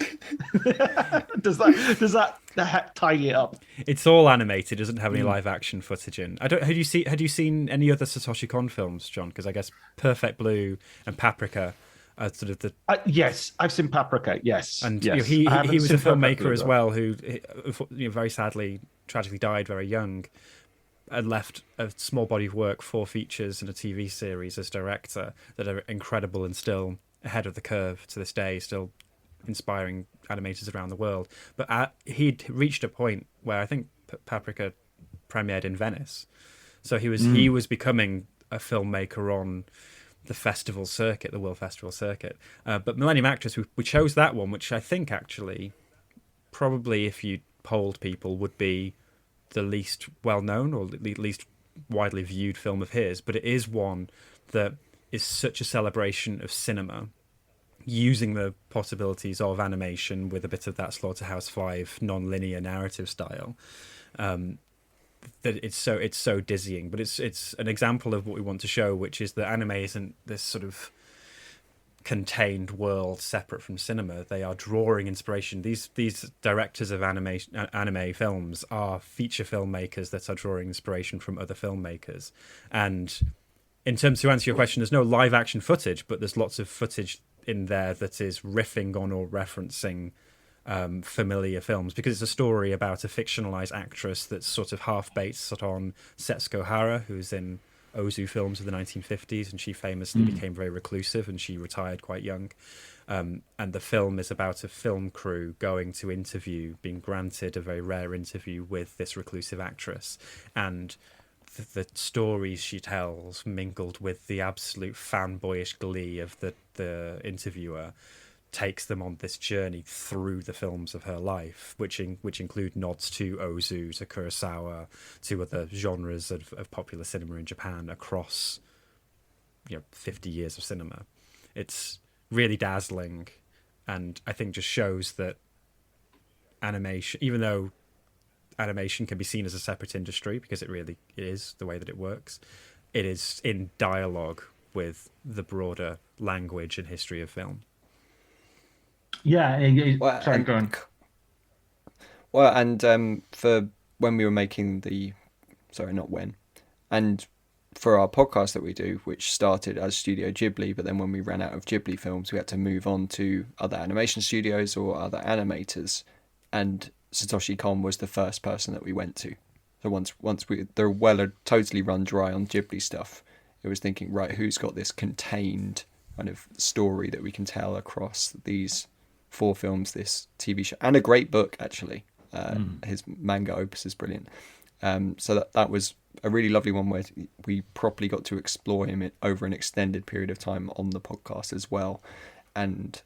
[SPEAKER 10] does that tie it up?
[SPEAKER 9] It's all animated. It doesn't have any live action footage in. Had you seen any other Satoshi Kon films, John? Because I guess Perfect Blue and Paprika Sort of the
[SPEAKER 10] Yes, I've seen Paprika. Yes,
[SPEAKER 9] and
[SPEAKER 10] yes.
[SPEAKER 9] he
[SPEAKER 10] I haven't
[SPEAKER 9] was a
[SPEAKER 10] seen Perfect
[SPEAKER 9] filmmaker
[SPEAKER 10] Blue,
[SPEAKER 9] as
[SPEAKER 10] though.
[SPEAKER 9] well who very sadly, tragically died very young, and left a small body of work, 4 features and a TV series as director that are incredible and still ahead of the curve to this day, still inspiring animators around the world. But he'd reached a point where I think Paprika premiered in Venice, so he was becoming a filmmaker on the festival circuit, the World Festival circuit. But Millennium Actress, we chose that one, which I think actually, probably if you polled people, would be the least well-known or least widely viewed film of his. But it is one that is such a celebration of cinema, using the possibilities of animation with a bit of that Slaughterhouse-5 non-linear narrative style. That it's so dizzying, but it's an example of what we want to show, which is that anime isn't this sort of contained world separate from cinema. They are drawing inspiration. These directors of anime films are feature filmmakers that are drawing inspiration from other filmmakers. And in terms to answer your question, there's no live action footage, but there's lots of footage in there that is riffing on or referencing familiar films, because it's a story about a fictionalized actress that's sort of half based on Setsuko Hara, who's in Ozu films of the 1950s, and she famously became very reclusive and she retired quite young. And the film is about a film crew going to interview, being granted a very rare interview with this reclusive actress, and the stories she tells, mingled with the absolute fanboyish glee of the interviewer, takes them on this journey through the films of her life, which include nods to Ozu, to Kurosawa, to other genres of popular cinema in Japan across 50 years of cinema. It's really dazzling, and I think just shows that animation, even though animation can be seen as a separate industry, because it really is the way that it works, it is in dialogue with the broader language and history of film.
[SPEAKER 10] Yeah,
[SPEAKER 8] Well,
[SPEAKER 10] sorry,
[SPEAKER 8] and,
[SPEAKER 10] go on.
[SPEAKER 8] Well, and for when we were making and for our podcast that we do, which started as Studio Ghibli, but then when we ran out of Ghibli films, we had to move on to other animation studios or other animators, and Satoshi Kon was the first person that we went to. So once the well had totally run dry on Ghibli stuff, it was thinking, right, who's got this contained kind of story that we can tell across these 4 films, this TV show, and a great book, actually. His manga opus is brilliant. So that was a really lovely one where we properly got to explore him over an extended period of time on the podcast as well. And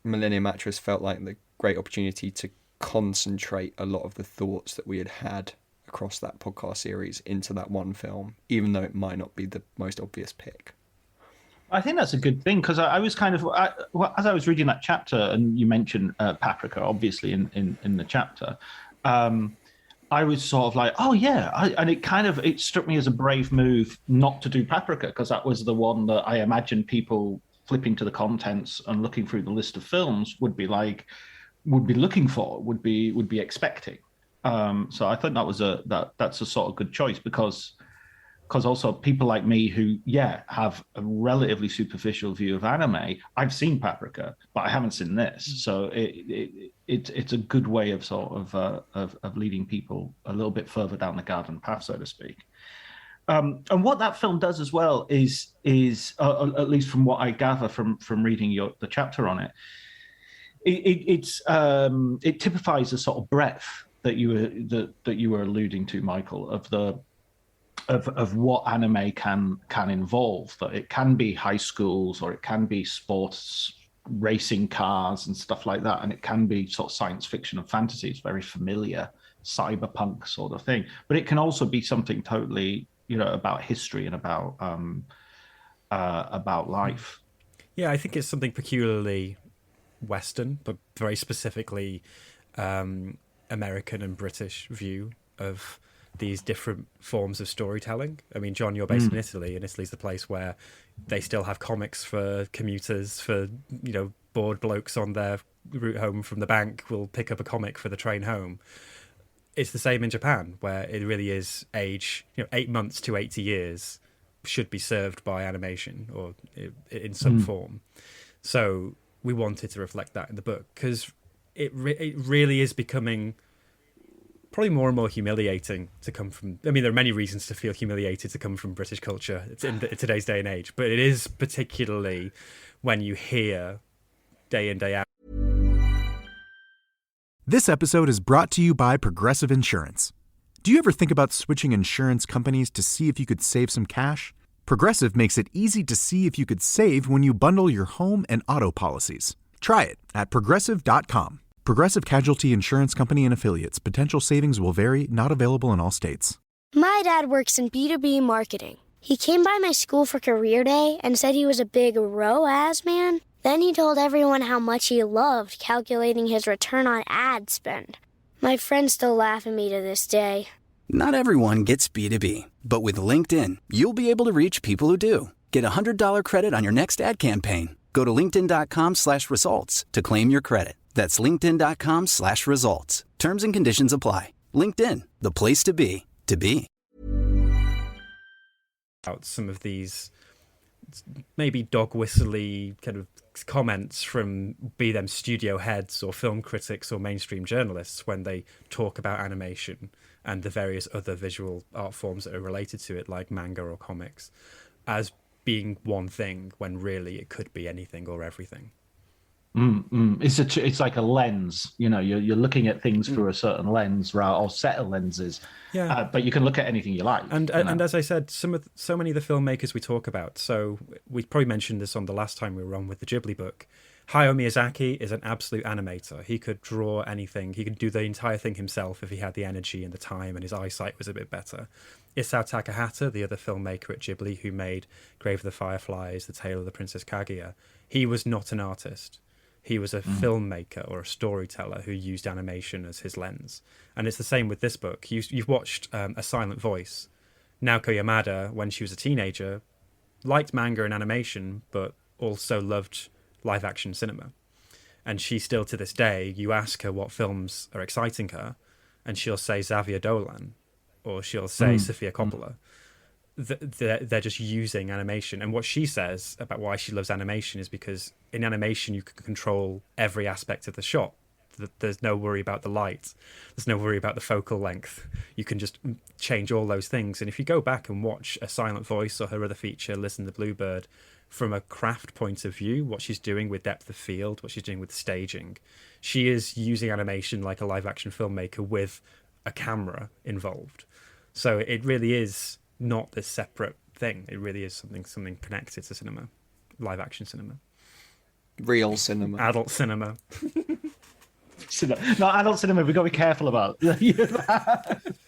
[SPEAKER 8] Millennium Actress felt like the great opportunity to concentrate a lot of the thoughts that we had across that podcast series into that one film, even though it might not be the most obvious pick.
[SPEAKER 10] I think that's a good thing, because I was kind of, as I was reading that chapter, and you mentioned Paprika, obviously, in the chapter, I was sort of like, oh yeah, and it struck me as a brave move not to do Paprika, because that was the one that I imagined people flipping to the contents and looking through the list of films would be looking for, would be expecting. So I think that's a sort of good choice, because also people like me who have a relatively superficial view of anime, I've seen Paprika, but I haven't seen this. So it's a good way of sort of leading people a little bit further down the garden path, so to speak. And what that film does as well is at least from what I gather from reading the chapter on it, it typifies the sort of breadth that you were alluding to, Michael, of what anime can involve. That it can be high schools, or it can be sports, racing cars and stuff like that, and it can be sort of science fiction and fantasy. It's very familiar, cyberpunk sort of thing. But it can also be something totally, about history and about life.
[SPEAKER 9] Yeah, I think it's something peculiarly Western, but very specifically American and British view of these different forms of storytelling. I mean, John, you're based in Italy, and Italy's the place where they still have comics for commuters, for, bored blokes on their route home from the bank will pick up a comic for the train home. It's the same in Japan, where it really is age, 8 months to 80 years should be served by animation or in some form. So we wanted to reflect that in the book, because it really is becoming probably more and more humiliating to come from. I mean, there are many reasons to feel humiliated to come from British culture. It's in today's day and age, but it is particularly when you hear day in, day out.
[SPEAKER 11] This episode is brought to you by Progressive Insurance. Do you ever think about switching insurance companies to see if you could save some cash? Progressive makes it easy to see if you could save when you bundle your home and auto policies. Try it at Progressive.com. Progressive Casualty Insurance Company and Affiliates. Potential savings will vary, not available in all states.
[SPEAKER 5] My dad works in B2B marketing. He came by my school for career day and said he was a big ROAS man. Then he told everyone how much he loved calculating his return on ad spend. My friends still laugh at me to this day.
[SPEAKER 6] Not everyone gets B2B, but with LinkedIn, you'll be able to reach people who do. Get a $100 credit on your next ad campaign. Go to linkedin.com/results to claim your credit. That's linkedin.com/results. Terms and conditions apply. LinkedIn, the place to be, to be.
[SPEAKER 9] Out some of these maybe dog whistly kind of comments from, be them studio heads or film critics or mainstream journalists, when they talk about animation and the various other visual art forms that are related to it, like manga or comics, as being one thing, when really it could be anything or everything.
[SPEAKER 10] It's like a lens, you're looking at things through a certain lens, or set of lenses.
[SPEAKER 9] Yeah.
[SPEAKER 10] But you can look at anything you like.
[SPEAKER 9] And as I said, so many of the filmmakers we talk about, so we probably mentioned this on the last time we were on with the Ghibli book. Hayao Miyazaki is an absolute animator. He could draw anything. He could do the entire thing himself if he had the energy and the time and his eyesight was a bit better. Isao Takahata, the other filmmaker at Ghibli who made Grave of the Fireflies, The Tale of the Princess Kaguya, he was not an artist. He was a filmmaker or a storyteller who used animation as his lens. And it's the same with this book. You've watched A Silent Voice. Naoko Yamada, when she was a teenager, liked manga and animation, but also loved live-action cinema. And she still, to this day, you ask her what films are exciting her, and she'll say Xavier Dolan, or she'll say Sofia Coppola. They're just using animation. And what she says about why she loves animation is because in animation you can control every aspect of the shot. There's no worry about the light. There's no worry about the focal length. You can just change all those things. And if you go back and watch A Silent Voice or her other feature, Listen to Bluebird, from a craft point of view, what she's doing with depth of field, what she's doing with staging, she is using animation like a live action filmmaker with a camera involved. So it really is not this separate thing. It really is something connected to cinema, live action cinema,
[SPEAKER 8] real cinema,
[SPEAKER 9] adult cinema.
[SPEAKER 10] No, adult cinema, we've got to be careful about. Don't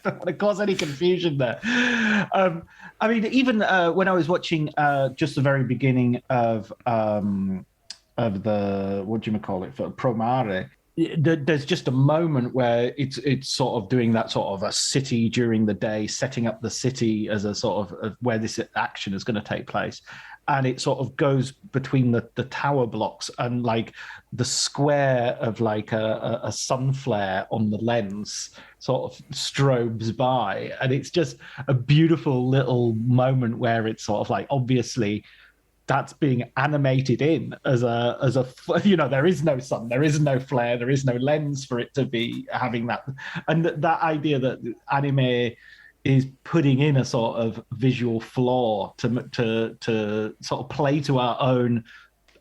[SPEAKER 10] want to cause any confusion there. I mean, even when I was watching just the very beginning of the, what do you call it, for Promare, there's just a moment where it's sort of doing that sort of a city during the day, setting up the city as a sort of where this action is going to take place. And it sort of goes between the tower blocks, and like the square of like a sun flare on the lens sort of strobes by. And it's just a beautiful little moment where it's sort of like, obviously that's being animated in as a there is no sun, there is no flare, there is no lens for it to be having that. And that idea that anime is putting in a sort of visual flaw to sort of play to our own,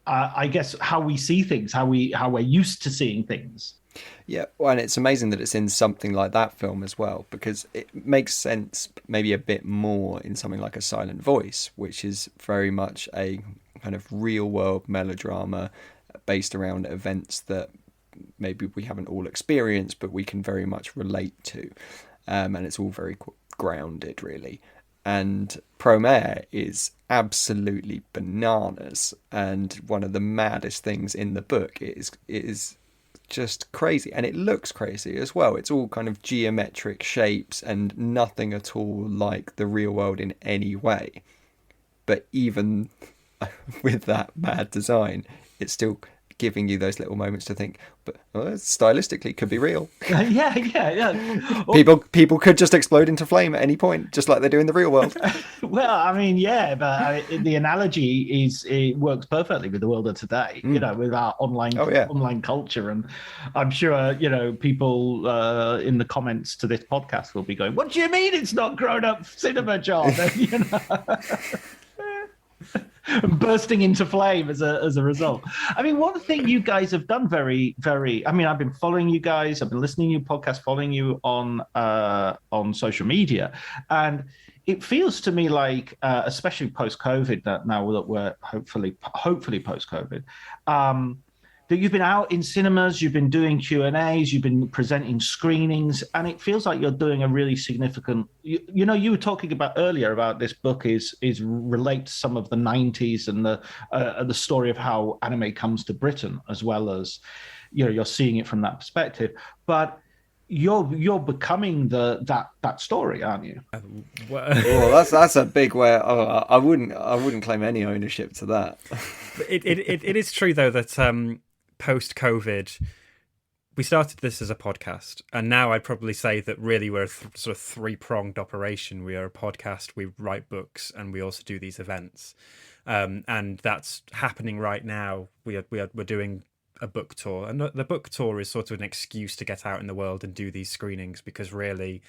[SPEAKER 10] I guess, how we see things, how we're used to seeing things.
[SPEAKER 8] Yeah, well, and it's amazing that it's in something like that film as well, because it makes sense maybe a bit more in something like A Silent Voice, which is very much a kind of real-world melodrama based around events that maybe we haven't all experienced, but we can very much relate to. And it's all very grounded, really. And Promare is absolutely bananas, and one of the maddest things in the book is just crazy, and it looks crazy as well. It's all kind of geometric shapes and nothing at all like the real world in any way. But even with that bad design, it's still giving you those little moments to think, but stylistically could be real.
[SPEAKER 10] Yeah.
[SPEAKER 8] People could just explode into flame at any point, just like they do in the real world.
[SPEAKER 10] Well, I mean, yeah, but the analogy it works perfectly with the world of today. With our online culture, and I'm sure people in the comments to this podcast will be going, "What do you mean it's not grown-up cinema, John?" Bursting into flame as a result. I mean, one thing you guys have done very, very. I mean, I've been following you guys. I've been listening to your podcast, following you on social media, and it feels to me like, especially post-COVID, that now that we're hopefully post-COVID, that you've been out in cinemas, you've been doing Q&As, you've been presenting screenings, and it feels like you're doing a really significant. You were talking about earlier about this book is relate to some of the 90s and the story of how anime comes to Britain, as well as you're seeing it from that perspective, but you're becoming that story, aren't you?
[SPEAKER 8] Well, that's a big way. I wouldn't claim any ownership to that.
[SPEAKER 9] It is true though that post-COVID, we started this as a podcast, and now I'd probably say that really we're a sort of three-pronged operation. We are a podcast, we write books, and we also do these events, and that's happening right now. We're doing a book tour, and the book tour is sort of an excuse to get out in the world and do these screenings, because really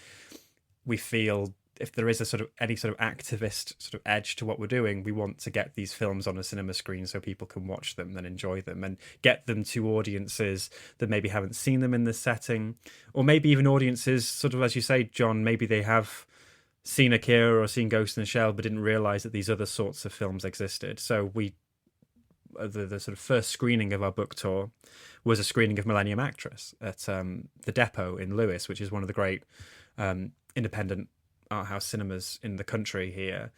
[SPEAKER 9] we feel if there is any sort of activist sort of edge to what we're doing, we want to get these films on a cinema screen so people can watch them and enjoy them, and get them to audiences that maybe haven't seen them in this setting, or maybe even audiences, sort of as you say, John, maybe they have seen Akira or seen Ghost in the Shell but didn't realise that these other sorts of films existed. So the sort of first screening of our book tour was a screening of Millennium Actress at the Depot in Lewes, which is one of the great independent art house cinemas in the country here,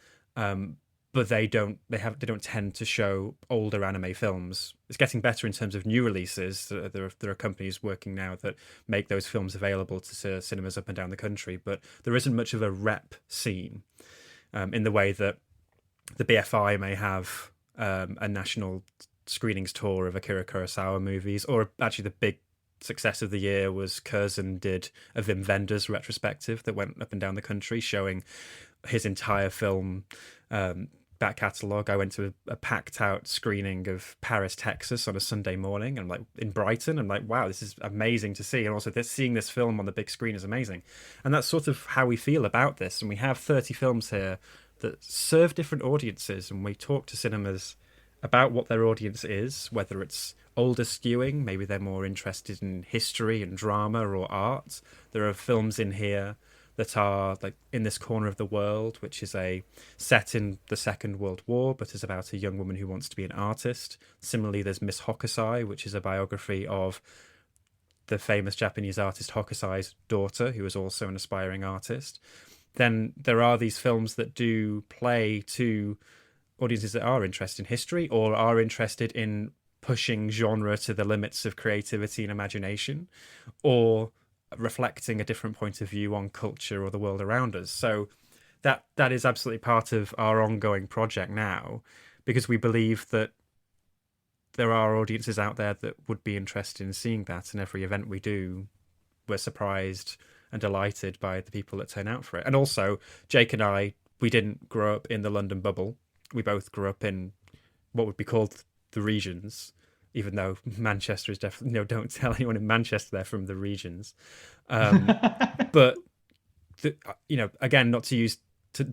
[SPEAKER 9] but they don't tend to show older anime films. It's getting better in terms of new releases. There are companies working now that make those films available to cinemas up and down the country, but there isn't much of a rep scene in the way that the BFI may have a national screenings tour of Akira Kurosawa movies, or actually the big success of the year was Curzon did a Wim Wenders retrospective that went up and down the country showing his entire film back catalogue. I went to a packed out screening of Paris, Texas on a Sunday morning, and like in Brighton, I'm like, wow, this is amazing to see. And also seeing this film on the big screen is amazing. And that's sort of how we feel about this. And we have 30 films here that serve different audiences, and we talk to cinemas about what their audience is, whether it's older skewing, maybe they're more interested in history and drama or art. There are films in here that are like In This Corner of the World, which is a set in the Second World War, but is about a young woman who wants to be an artist. Similarly, there's Miss Hokusai, which is a biography of the famous Japanese artist Hokusai's daughter, who was also an aspiring artist. Then there are these films that do play to audiences that are interested in history or are interested in pushing genre to the limits of creativity and imagination, or reflecting a different point of view on culture or the world around us. So that is absolutely part of our ongoing project now, because we believe that there are audiences out there that would be interested in seeing that, and every event we do, we're surprised and delighted by the people that turn out for it. And also, Jake and I, we didn't grow up in the London bubble. We both grew up in what would be called the regions, even though Manchester is definitely, don't tell anyone in Manchester they're from the regions. But, again, not to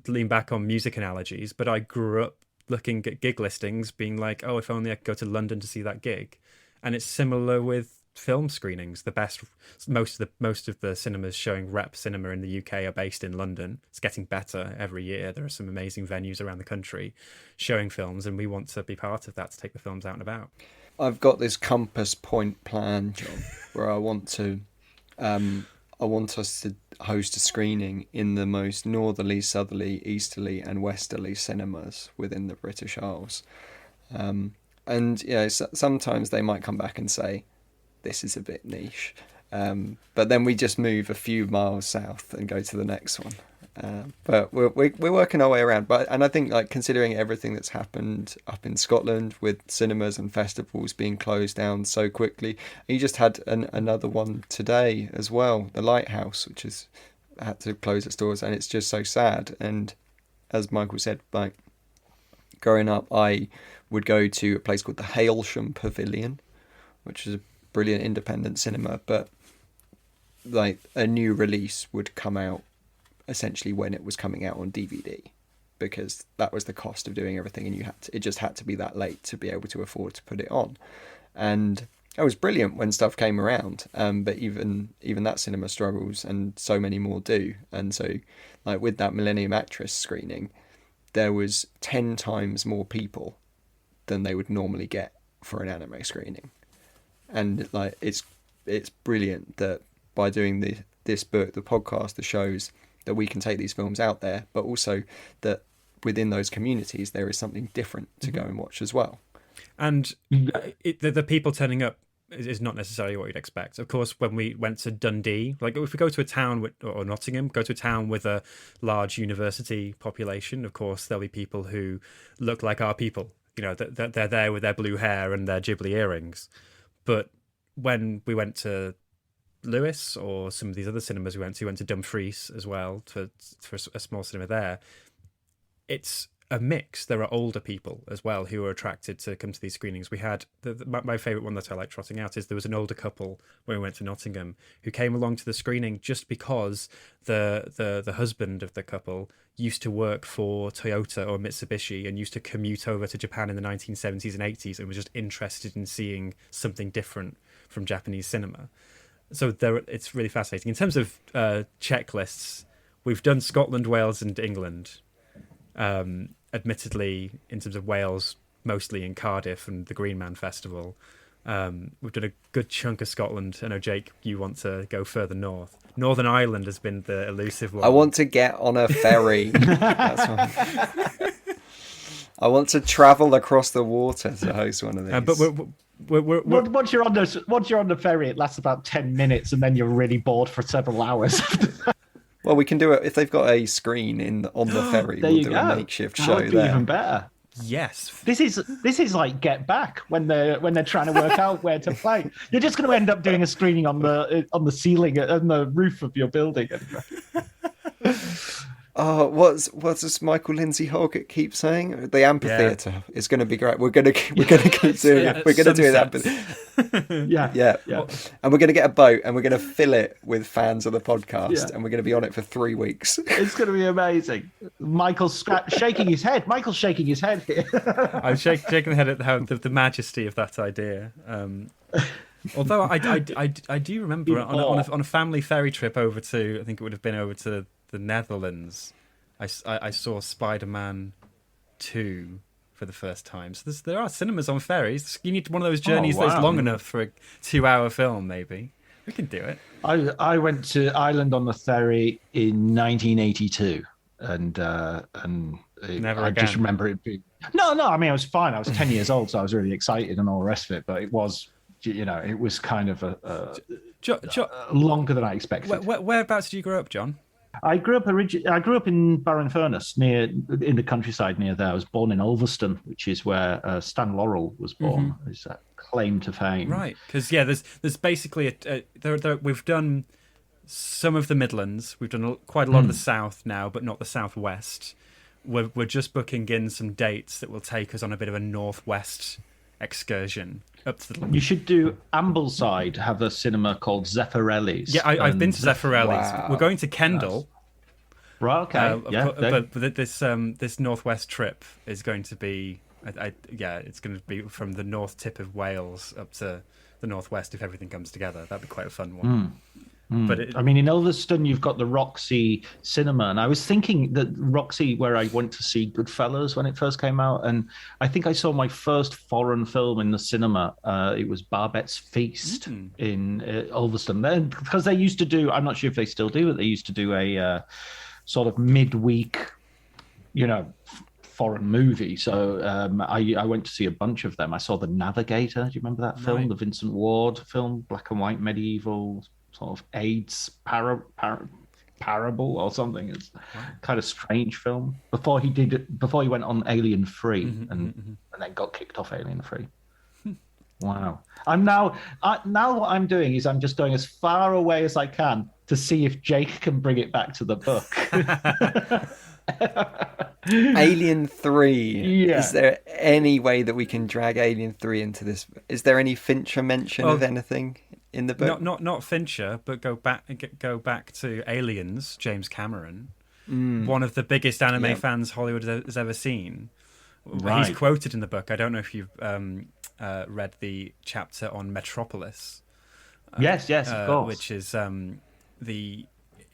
[SPEAKER 9] lean back on music analogies, but I grew up looking at gig listings being like, oh, if only I could go to London to see that gig. And it's similar with film screenings. Most of the cinemas showing rep cinema in the UK are based in London. It's getting better every year. There are some amazing venues around the country showing films, and we want to be part of that, to take the films out and about.
[SPEAKER 8] I've got this compass point plan, John, where I want us to host a screening in the most northerly, southerly, easterly and westerly cinemas within the British Isles. And sometimes they might come back and say, this is a bit niche. But then we just move a few miles south and go to the next one. But we're working our way around. And I think, like, considering everything that's happened up in Scotland with cinemas and festivals being closed down so quickly, and you just had another one today as well, the Lighthouse, which has had to close its doors, and it's just so sad. And as Michael said, like, growing up, I would go to a place called the Hailsham Pavilion, which is a brilliant independent cinema, but like a new release would come out essentially when it was coming out on DVD, because that was the cost of doing everything, and it just had to be that late to be able to afford to put it on. And it was brilliant when stuff came around, but even that cinema struggles, and so many more do. And so, like, with that Millennium Actress screening, there was 10 times more people than they would normally get for an anime screening. And like, it's brilliant that by doing this book, the podcast, the shows, that we can take these films out there, but also that within those communities there is something different to go and watch as well.
[SPEAKER 9] And the people turning up is not necessarily what you'd expect. Of course, when we went to Dundee, like if we go to a town or Nottingham, go to a town with a large university population, of course there'll be people who look like our people. You know, they're there with their blue hair and their Ghibli earrings. But when we went to Lewis or some of these other cinemas we went to Dumfries as well for a small cinema there, it's a mix. There are older people as well who are attracted to come to these screenings. We had my favourite one that I like trotting out is there was an older couple when we went to Nottingham who came along to the screening just because the husband of the couple used to work for Toyota or Mitsubishi and used to commute over to Japan in the 1970s and 80s and was just interested in seeing something different from Japanese cinema. So it's really fascinating. In terms of checklists, we've done Scotland, Wales and England. Admittedly, in terms of Wales, mostly in Cardiff and the Green Man Festival. We've done a good chunk of Scotland. I know, Jake, you want to go further north. Northern Ireland has been the elusive one.
[SPEAKER 8] I want to get on a ferry. That's what... I want to travel across the water to host one of these.
[SPEAKER 9] But we're
[SPEAKER 10] once you're on the ferry, it lasts about 10 minutes, and then you're really bored for several hours.
[SPEAKER 8] Well, we can do it if they've got a screen on the ferry. We'll do a makeshift show
[SPEAKER 10] that would be
[SPEAKER 8] there.
[SPEAKER 10] Even better.
[SPEAKER 9] Yes,
[SPEAKER 10] this is like Get Back when they're trying to work out where to play. You're just going to end up doing a screening on the ceiling on the roof of your building.
[SPEAKER 8] Oh, what's this Michael Lindsay Hoggett keep saying? The amphitheatre is going to be great. We're going to keep doing it. We're going to do it. Yeah. And we're going to get a boat and we're going to fill it with fans of the podcast, and we're going to be on it for 3 weeks.
[SPEAKER 10] It's going to be amazing. Michael's shaking his head. Michael's shaking his head here.
[SPEAKER 9] I'm shaking the head at the majesty of that idea. Although I do remember on a family ferry trip over to, I think it would have been over to the Netherlands, I saw Spider-Man 2 for the first time. So there are cinemas on ferries. You need one of those journeys that's long enough for a 2-hour film, maybe. We can do it.
[SPEAKER 10] I went to Ireland on the ferry in 1982, and I just remember it being... No, I mean, I was fine. I was 10 years old, so I was really excited and all the rest of it, but it was... it was kind of longer than I expected.
[SPEAKER 9] Whereabouts did you grow up, John?
[SPEAKER 10] I grew up in Barrenfurness, in the countryside near there. I was born in Ulverston, which is where Stan Laurel was born. Mm-hmm. Is that claim to fame?
[SPEAKER 9] Right, because there's basically we've done some of the Midlands, we've done quite a lot of the South now, but not the Southwest. We're just booking in some dates that will take us on a bit of a northwest excursion up to the...
[SPEAKER 10] You should do Ambleside, have a cinema called Zeffirelli's.
[SPEAKER 9] Yeah, I've been to Zeffirelli's. Wow. We're going to Kendal.
[SPEAKER 10] Right, okay.
[SPEAKER 9] But this northwest trip is going to be... it's going to be from the north tip of Wales up to the northwest if everything comes together. That'd be quite a fun one. But in
[SPEAKER 10] Ulverston, you've got the Roxy Cinema, and I was thinking that Roxy, where I went to see Goodfellas when it first came out, and I think I saw my first foreign film in the cinema. It was Barbet's Feast in Ulverston. Then, because they used to do, I'm not sure if they still do, but they used to do a sort of midweek, foreign movie. So I went to see a bunch of them. I saw The Navigator. Do you remember that film? Right. The Vincent Ward film, black and white medieval sort of AIDS Parable or something. It's kind of strange film. Before he went on Alien 3 and then got kicked off Alien 3. Wow. Now what I'm doing is I'm just going as far away as I can to see if Jake can bring it back to the book.
[SPEAKER 8] Alien 3.
[SPEAKER 10] Yeah.
[SPEAKER 8] Is there any way that we can drag Alien 3 into this? Is there any Fincher mention of anything in the book?
[SPEAKER 9] Not Fincher, but go back to Aliens, James Cameron, one of the biggest anime fans Hollywood has ever seen.
[SPEAKER 10] Right.
[SPEAKER 9] He's quoted in the book. I don't know if you've read the chapter on Metropolis.
[SPEAKER 10] Yes, of course.
[SPEAKER 9] Which is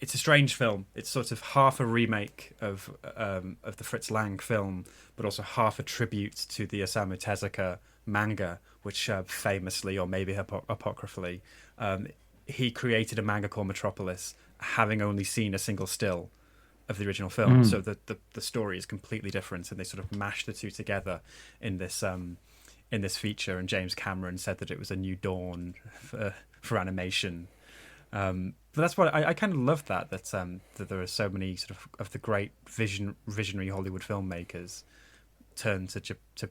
[SPEAKER 9] it's a strange film. It's sort of half a remake of the Fritz Lang film, but also half a tribute to the Osamu Tezuka manga, which famously, or maybe apocryphally, he created a manga called Metropolis, having only seen a single still of the original film. So the story is completely different, and they sort of mashed the two together in this feature. And James Cameron said that it was a new dawn for animation. But that's what I kind of love that there are so many sort of the great visionary Hollywood filmmakers turn to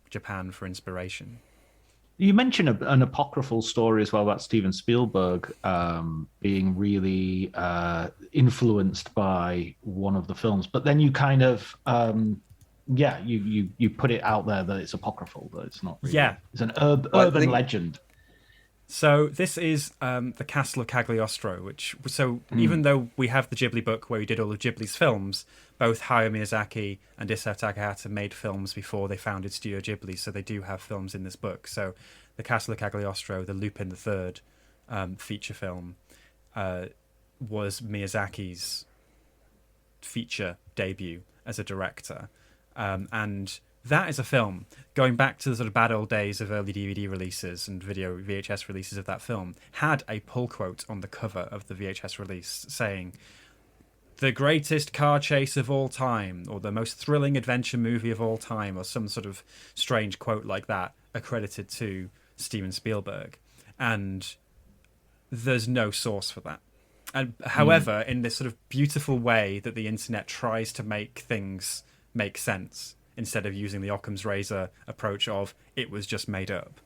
[SPEAKER 9] Japan for inspiration.
[SPEAKER 10] You mentioned an apocryphal story as well about Steven Spielberg being really influenced by one of the films, but then you kind of you put it out there that it's apocryphal, that it's not really, it's an urban legend.
[SPEAKER 9] So this is the Castle of Cagliostro, even though we have the Ghibli book where we did all of Ghibli's films, both Hayao Miyazaki and Isao Takahata made films before they founded Studio Ghibli, so they do have films in this book. So the Castle of Cagliostro, the Lupin III feature film, was Miyazaki's feature debut as a director. And that is a film, going back to the sort of bad old days of early DVD releases and video VHS releases of that film, had a pull quote on the cover of the VHS release saying, "The greatest car chase of all time," or "the most thrilling adventure movie of all time," or some sort of strange quote like that, accredited to Steven Spielberg. And there's no source for that. And however, in this sort of beautiful way that the internet tries to make things make sense, instead of using the Occam's razor approach of it was just made up,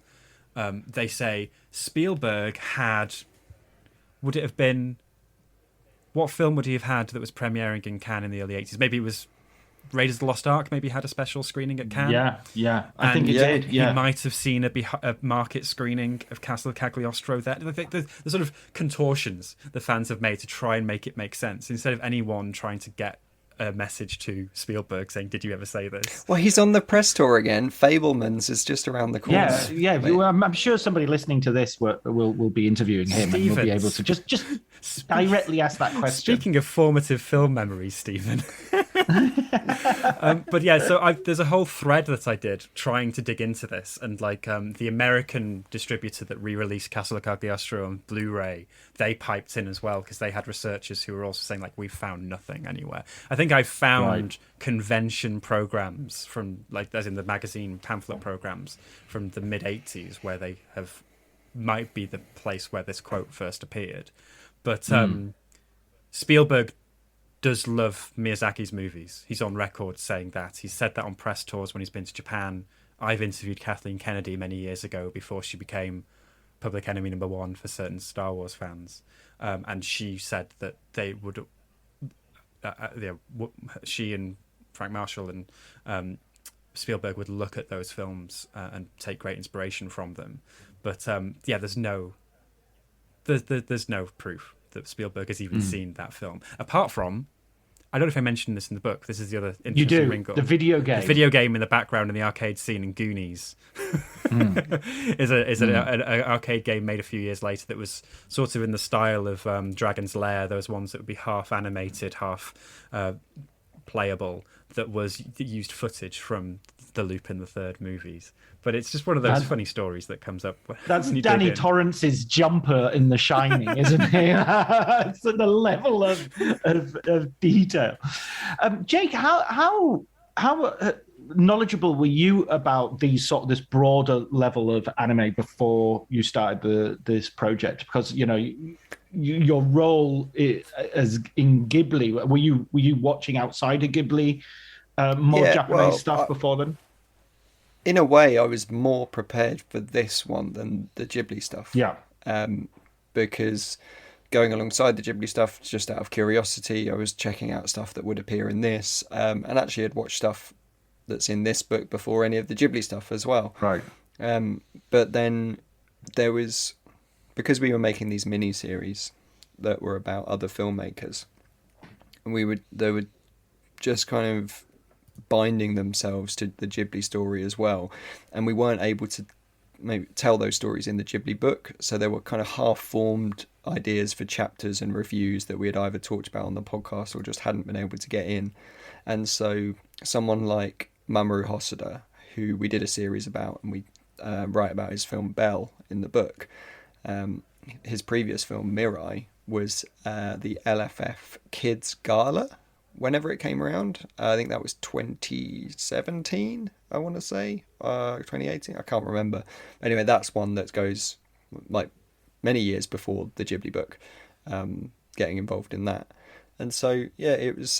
[SPEAKER 9] they say Spielberg had, would it have been, what film would he have had that was premiering in Cannes in the early 80s? Maybe it was Raiders of the Lost Ark. Maybe had a special screening at Cannes.
[SPEAKER 10] Yeah. I think it did.
[SPEAKER 9] He might have seen a market screening of Castle of Cagliostro there. The sort of contortions the fans have made to try and make it make sense, instead of anyone trying to get a message to Spielberg saying, "Did you ever say this?"
[SPEAKER 8] Well, he's on the press tour again. Fabelmans is just around the corner.
[SPEAKER 10] Yeah. Well, I'm sure somebody listening to this will be interviewing him, and we'll be able to just directly ask that question.
[SPEAKER 9] Speaking of formative film memories, Stephen. But yeah, so there's a whole thread that I did trying to dig into this, and the American distributor that re-released Castle of Cagliostro on Blu-ray, they piped in as well, because they had researchers who were also saying we've found nothing anywhere. I think I found convention programs from as in the magazine pamphlet programs from the mid 80s where they might be the place where this quote first appeared. But Spielberg does love Miyazaki's movies. He's on record saying that. He's said that on press tours when he's been to Japan. I've interviewed Kathleen Kennedy many years ago before she became public enemy number one for certain Star Wars fans. And she said that they would... she and Frank Marshall and Spielberg would look at those films and take great inspiration from them. But there's no proof that Spielberg has even seen that film, apart from, I don't know if I mentioned this in the book, this is the other interesting wrinkle.
[SPEAKER 10] The video game.
[SPEAKER 9] The video game in the background in the arcade scene in Goonies is an arcade game made a few years later that was sort of in the style of Dragon's Lair, those ones that would be half animated, half playable, that used footage from the Lupin III movies. But it's just one of those funny stories that comes up.
[SPEAKER 10] That's Danny Torrance's jumper in The Shining, isn't it? It's at the level of detail. Jake, how knowledgeable were you about this broader level of anime before you started this project? Because your role as in Ghibli? Were you watching outside of Ghibli more Japanese stuff before then?
[SPEAKER 8] In a way, I was more prepared for this one than the Ghibli stuff.
[SPEAKER 10] Yeah.
[SPEAKER 8] Because going alongside the Ghibli stuff, just out of curiosity, I was checking out stuff that would appear in this, and actually had watched stuff that's in this book before any of the Ghibli stuff as well.
[SPEAKER 10] Right.
[SPEAKER 8] But then there was, because we were making these mini-series that were about other filmmakers, and they were just kind of binding themselves to the Ghibli story as well, and we weren't able to maybe tell those stories in the Ghibli book, so there were kind of half-formed ideas for chapters and reviews that we had either talked about on the podcast or just hadn't been able to get in. And so someone like Mamoru Hosoda, who we did a series about, and we write about his film Belle in the book, his previous film Mirai was the LFF Kids Gala whenever it came around. I think that was 2017, I want to say, 2018, I can't remember. Anyway, that's one that goes like many years before the Ghibli book, getting involved in that. And so, yeah, it was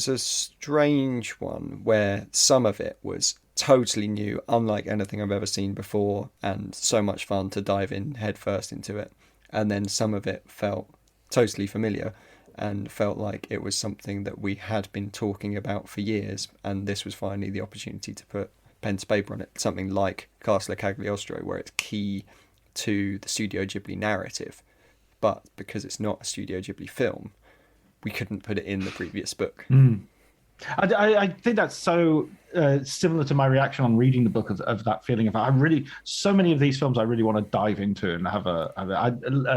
[SPEAKER 8] a strange one where some of it was totally new, unlike anything I've ever seen before, and so much fun to dive in headfirst into it. And then some of it felt totally familiar and felt like it was something that we had been talking about for years, and this was finally the opportunity to put pen to paper on it. Something like Castle of Cagliostro, where it's key to the Studio Ghibli narrative, but because it's not a Studio Ghibli film, we couldn't put it in the previous book.
[SPEAKER 10] I think that's so similar to my reaction on reading the book of that feeling of so many of these films I really want to dive into and have a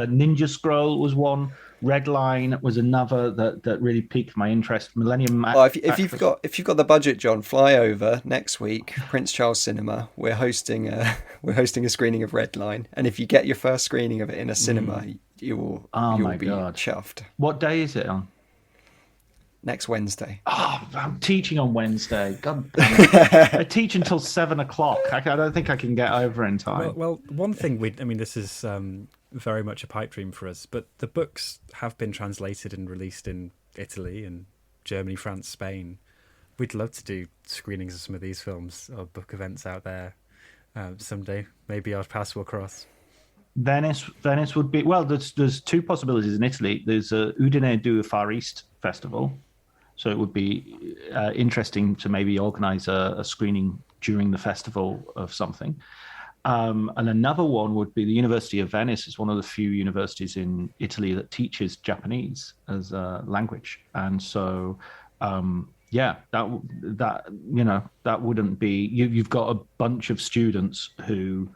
[SPEAKER 10] Ninja Scroll was one. Red Line was another that really piqued my interest. Millennium.
[SPEAKER 8] If you've got the budget, John, fly over next week. Prince Charles Cinema. We're hosting a screening of Red Line, and if you get your first screening of it in a cinema, you'll be chuffed.
[SPEAKER 10] What day is it on?
[SPEAKER 8] Next Wednesday.
[SPEAKER 10] Oh, I'm teaching on Wednesday. God damn it. I teach until 7 o'clock. I don't think I can get over in time.
[SPEAKER 9] Well, one thing this is very much a pipe dream for us, but the books have been translated and released in Italy and Germany, France, Spain. We'd love to do screenings of some of these films or book events out there someday. Maybe our paths will cross.
[SPEAKER 10] Venice would be, well, there's two possibilities in Italy. There's a Udine du Far East Festival, so it would be interesting to maybe organise a screening during the festival of something. And another one would be the University of Venice. Is one of the few universities in Italy that teaches Japanese as a language, and so that wouldn't be. You've got a bunch of students who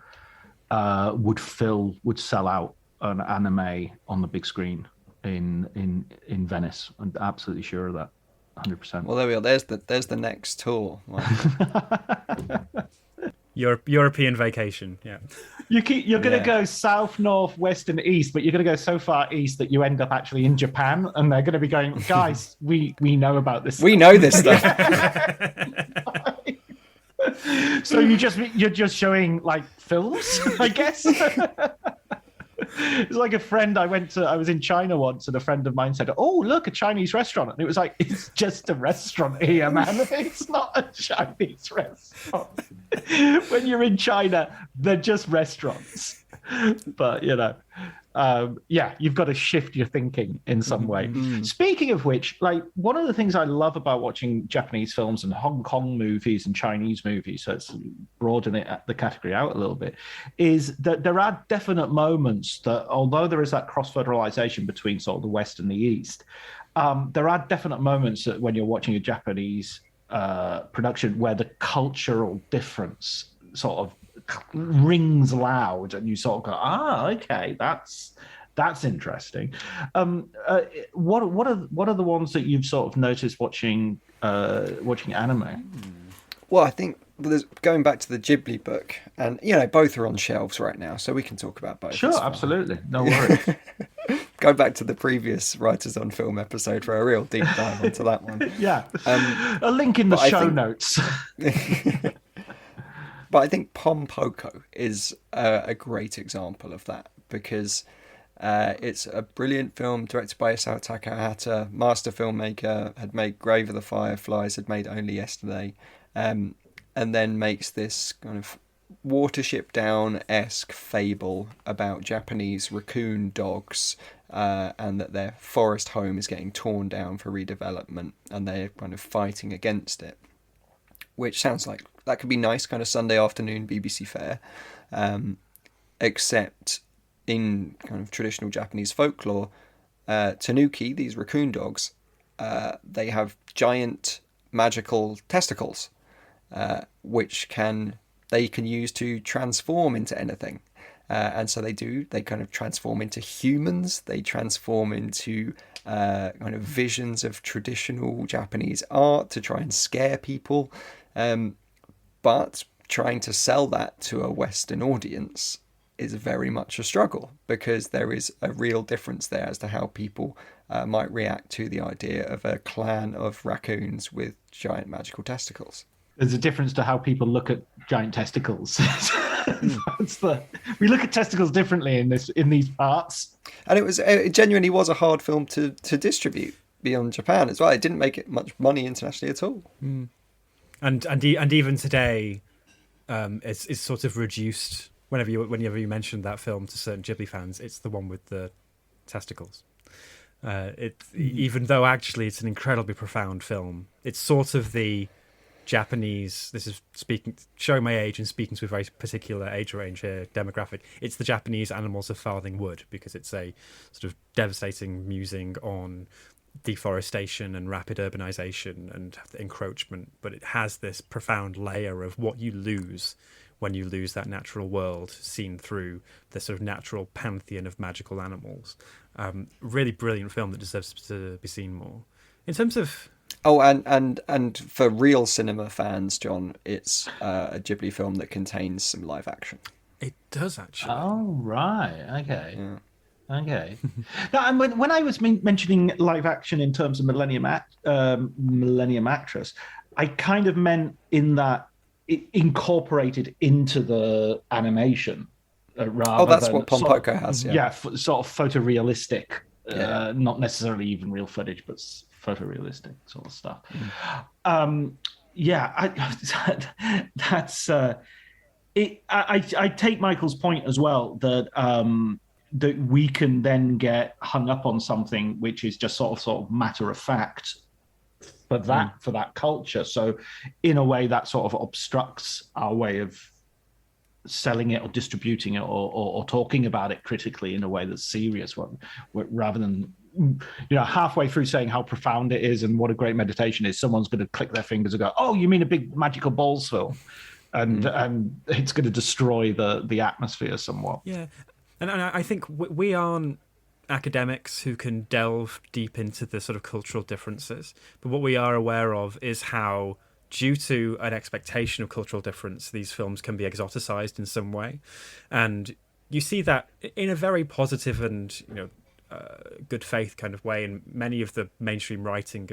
[SPEAKER 10] would sell out an anime on the big screen in Venice. I'm absolutely sure of that, 100%.
[SPEAKER 8] Well, there we are. There's the next tour.
[SPEAKER 9] European vacation, yeah.
[SPEAKER 10] You're going to go south, north, west, and east, but you're going to go so far east that you end up actually in Japan, and they're going to be going, guys, we know about this.
[SPEAKER 8] We know this stuff.
[SPEAKER 10] So you're just showing like films, I guess. It's like a friend I was in China once, and a friend of mine said, "Oh, look, a Chinese restaurant." And it was like, it's just a restaurant here, man. It's not a Chinese restaurant. When you're in China, they're just restaurants. But you've got to shift your thinking in some way. Mm-hmm. Speaking of which, like, one of the things I love about watching Japanese films and Hong Kong movies and Chinese movies, so it's broadening the category out a little bit, is that there are definite moments that, although there is that cross-fertilization between sort of the West and the East, there are definite moments that when you're watching a Japanese production where the cultural difference sort of rings loud, and you sort of go, okay, that's interesting. What are the ones that you've sort of noticed watching anime?
[SPEAKER 8] Well, I think going back to the Ghibli book, and both are on shelves right now, so we can talk about both.
[SPEAKER 10] Sure, absolutely, no worries.
[SPEAKER 8] Go back to the previous Writers on Film episode for a real deep dive into that one.
[SPEAKER 10] Yeah, a link in the show notes.
[SPEAKER 8] But I think Pom Poko is a great example of that, because It's a brilliant film directed by Isao Takahata, master filmmaker, had made Grave of the Fireflies, had made Only Yesterday, and then makes this kind of Watership Down-esque fable about Japanese raccoon dogs, and that their forest home is getting torn down for redevelopment, and they're kind of fighting against it. Which sounds like that could be nice, kind of Sunday afternoon BBC fare, except in kind of traditional Japanese folklore, tanuki, these raccoon dogs, they have giant magical testicles, which they can use to transform into anything. And so they kind of transform into humans, they transform into kind of visions of traditional Japanese art to try and scare people. But trying to sell that to a Western audience is very much a struggle, because there is a real difference there as to how people might react to the idea of a clan of raccoons with giant magical testicles.
[SPEAKER 10] There's a difference to how people look at giant testicles. We look at testicles differently in these parts.
[SPEAKER 8] And it genuinely was a hard film to distribute beyond Japan as well. It didn't make it much money internationally at all.
[SPEAKER 9] Mm. And even today, it's sort of reduced. Whenever you mention that film to certain Ghibli fans, it's the one with the testicles. Even though actually it's an incredibly profound film, it's sort of the Japanese. This is showing my age and speaking to a very particular age range here, demographic. It's the Japanese Animals of Farthing Wood, because it's a sort of devastating musing on deforestation and rapid urbanization and encroachment, but it has this profound layer of what you lose when you lose that natural world seen through the sort of natural pantheon of magical animals. Really brilliant film that deserves to be seen more. In terms of...
[SPEAKER 8] Oh, and for real cinema fans, John, it's a Ghibli film that contains some live action.
[SPEAKER 9] It does, actually.
[SPEAKER 10] Oh, right. Okay. Yeah. Okay. Now, and when I was mentioning live action in terms of Millennium Actress, I kind of meant in that it incorporated into the animation. Rather
[SPEAKER 8] that's
[SPEAKER 10] than
[SPEAKER 8] what Pompoko has.
[SPEAKER 10] Yeah, sort of photorealistic, not necessarily even real footage, but photorealistic sort of stuff. That's it. I take Michael's point as well that that we can then get hung up on something which is just sort of matter of fact for that culture. So in a way that sort of obstructs our way of selling it or distributing it or talking about it critically in a way that's serious, rather than halfway through saying how profound it is and what a great meditation is, someone's going to click their fingers and go, oh, you mean a big magical balls film, and it's going to destroy the atmosphere somewhat.
[SPEAKER 9] Yeah. And I think we aren't academics who can delve deep into the sort of cultural differences. But what we are aware of is how, due to an expectation of cultural difference, these films can be exoticized in some way. And you see that in a very positive and good faith kind of way in many of the mainstream writing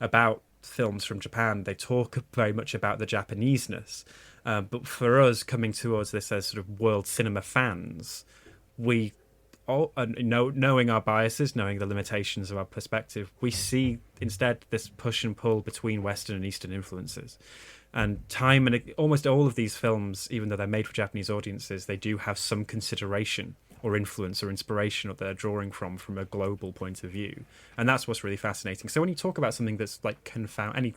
[SPEAKER 9] about films from Japan. They talk very much about the Japaneseness. But for us, coming towards this as sort of world cinema fans, we all knowing our biases, knowing the limitations of our perspective, we see instead this push and pull between Western and Eastern influences. And almost all of these films, even though they're made for Japanese audiences, they do have some consideration or influence or inspiration that they're drawing from a global point of view. And that's what's really fascinating. So when you talk about something that's like any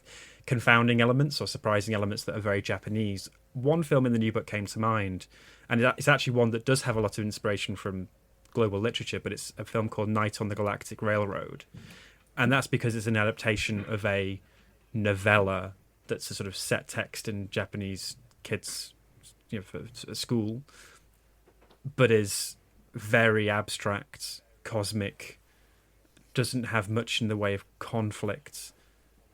[SPEAKER 9] confounding elements or surprising elements that are very Japanese, one film in the new book came to mind, and it's actually one that does have a lot of inspiration from global literature, but it's a film called Night on the Galactic Railroad. And that's because it's an adaptation of a novella that's a sort of set text in Japanese kids for school, but is very abstract, cosmic, doesn't have much in the way of conflict,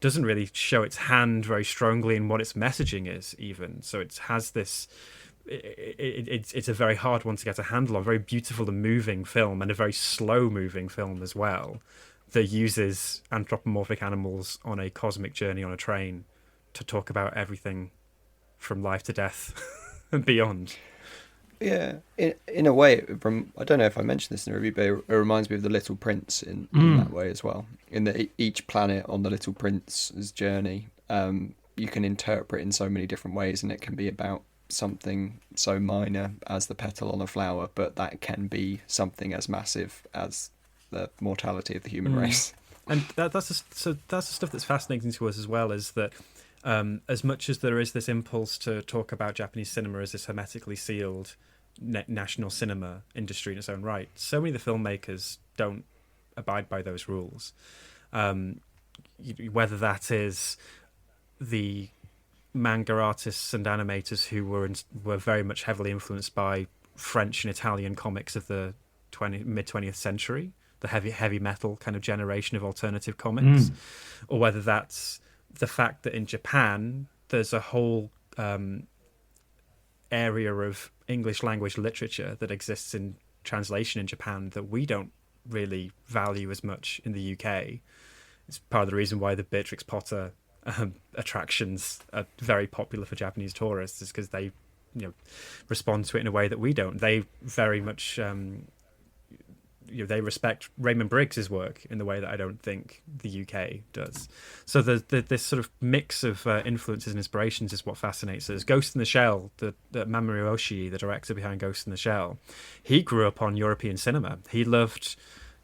[SPEAKER 9] doesn't really show its hand very strongly in what its messaging is even. So it has this... It's a very hard one to get a handle on. Very beautiful and moving film, and a very slow moving film as well, that uses anthropomorphic animals on a cosmic journey on a train to talk about everything from life to death and beyond.
[SPEAKER 8] Yeah, in a way, I don't know if I mentioned this in the review, but it reminds me of The Little Prince in that way as well. In that each planet on The Little Prince's journey, you can interpret in so many different ways, and it can be about something so minor as the petal on a flower, but that can be something as massive as the mortality of the human race.
[SPEAKER 9] And that's the stuff that's fascinating to us as well, is that as much as there is this impulse to talk about Japanese cinema as this hermetically sealed national cinema industry in its own right, so many of the filmmakers don't abide by those rules. Whether that is the manga artists and animators who were very much heavily influenced by French and Italian comics of the mid 20th century, the heavy metal kind of generation of alternative comics, or whether that's the fact that in Japan there's a whole area of English language literature that exists in translation in Japan that we don't really value as much in the UK. It's part of the reason why the Beatrix Potter attractions are very popular for Japanese tourists, is because they respond to it in a way that we don't. They very much they respect Raymond Briggs's work in the way that I don't think the UK does. So this sort of mix of influences and inspirations is what fascinates us. Ghost in the Shell, the Mamoru Oshii, the director behind Ghost in the Shell, he grew up on European cinema. He loved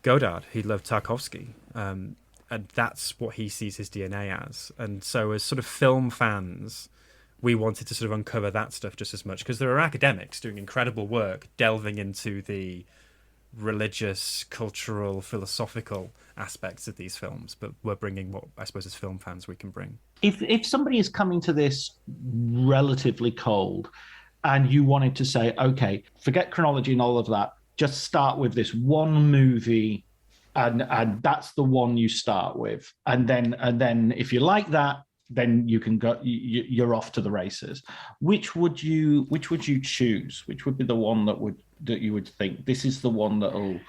[SPEAKER 9] Godard, he loved Tarkovsky, and that's what he sees his DNA as. And so as sort of film fans, we wanted to sort of uncover that stuff just as much, because there are academics doing incredible work delving into the religious, cultural, philosophical aspects of these films, but we're bringing what I suppose as film fans we can bring.
[SPEAKER 10] If somebody is coming to this relatively cold and you wanted to say, okay, forget chronology and all of that, just start with this one movie and that's the one you start with, and then if you like that, then you can go. You're off to the races. Which would you choose? Which would be the one that you would think this is the one that'll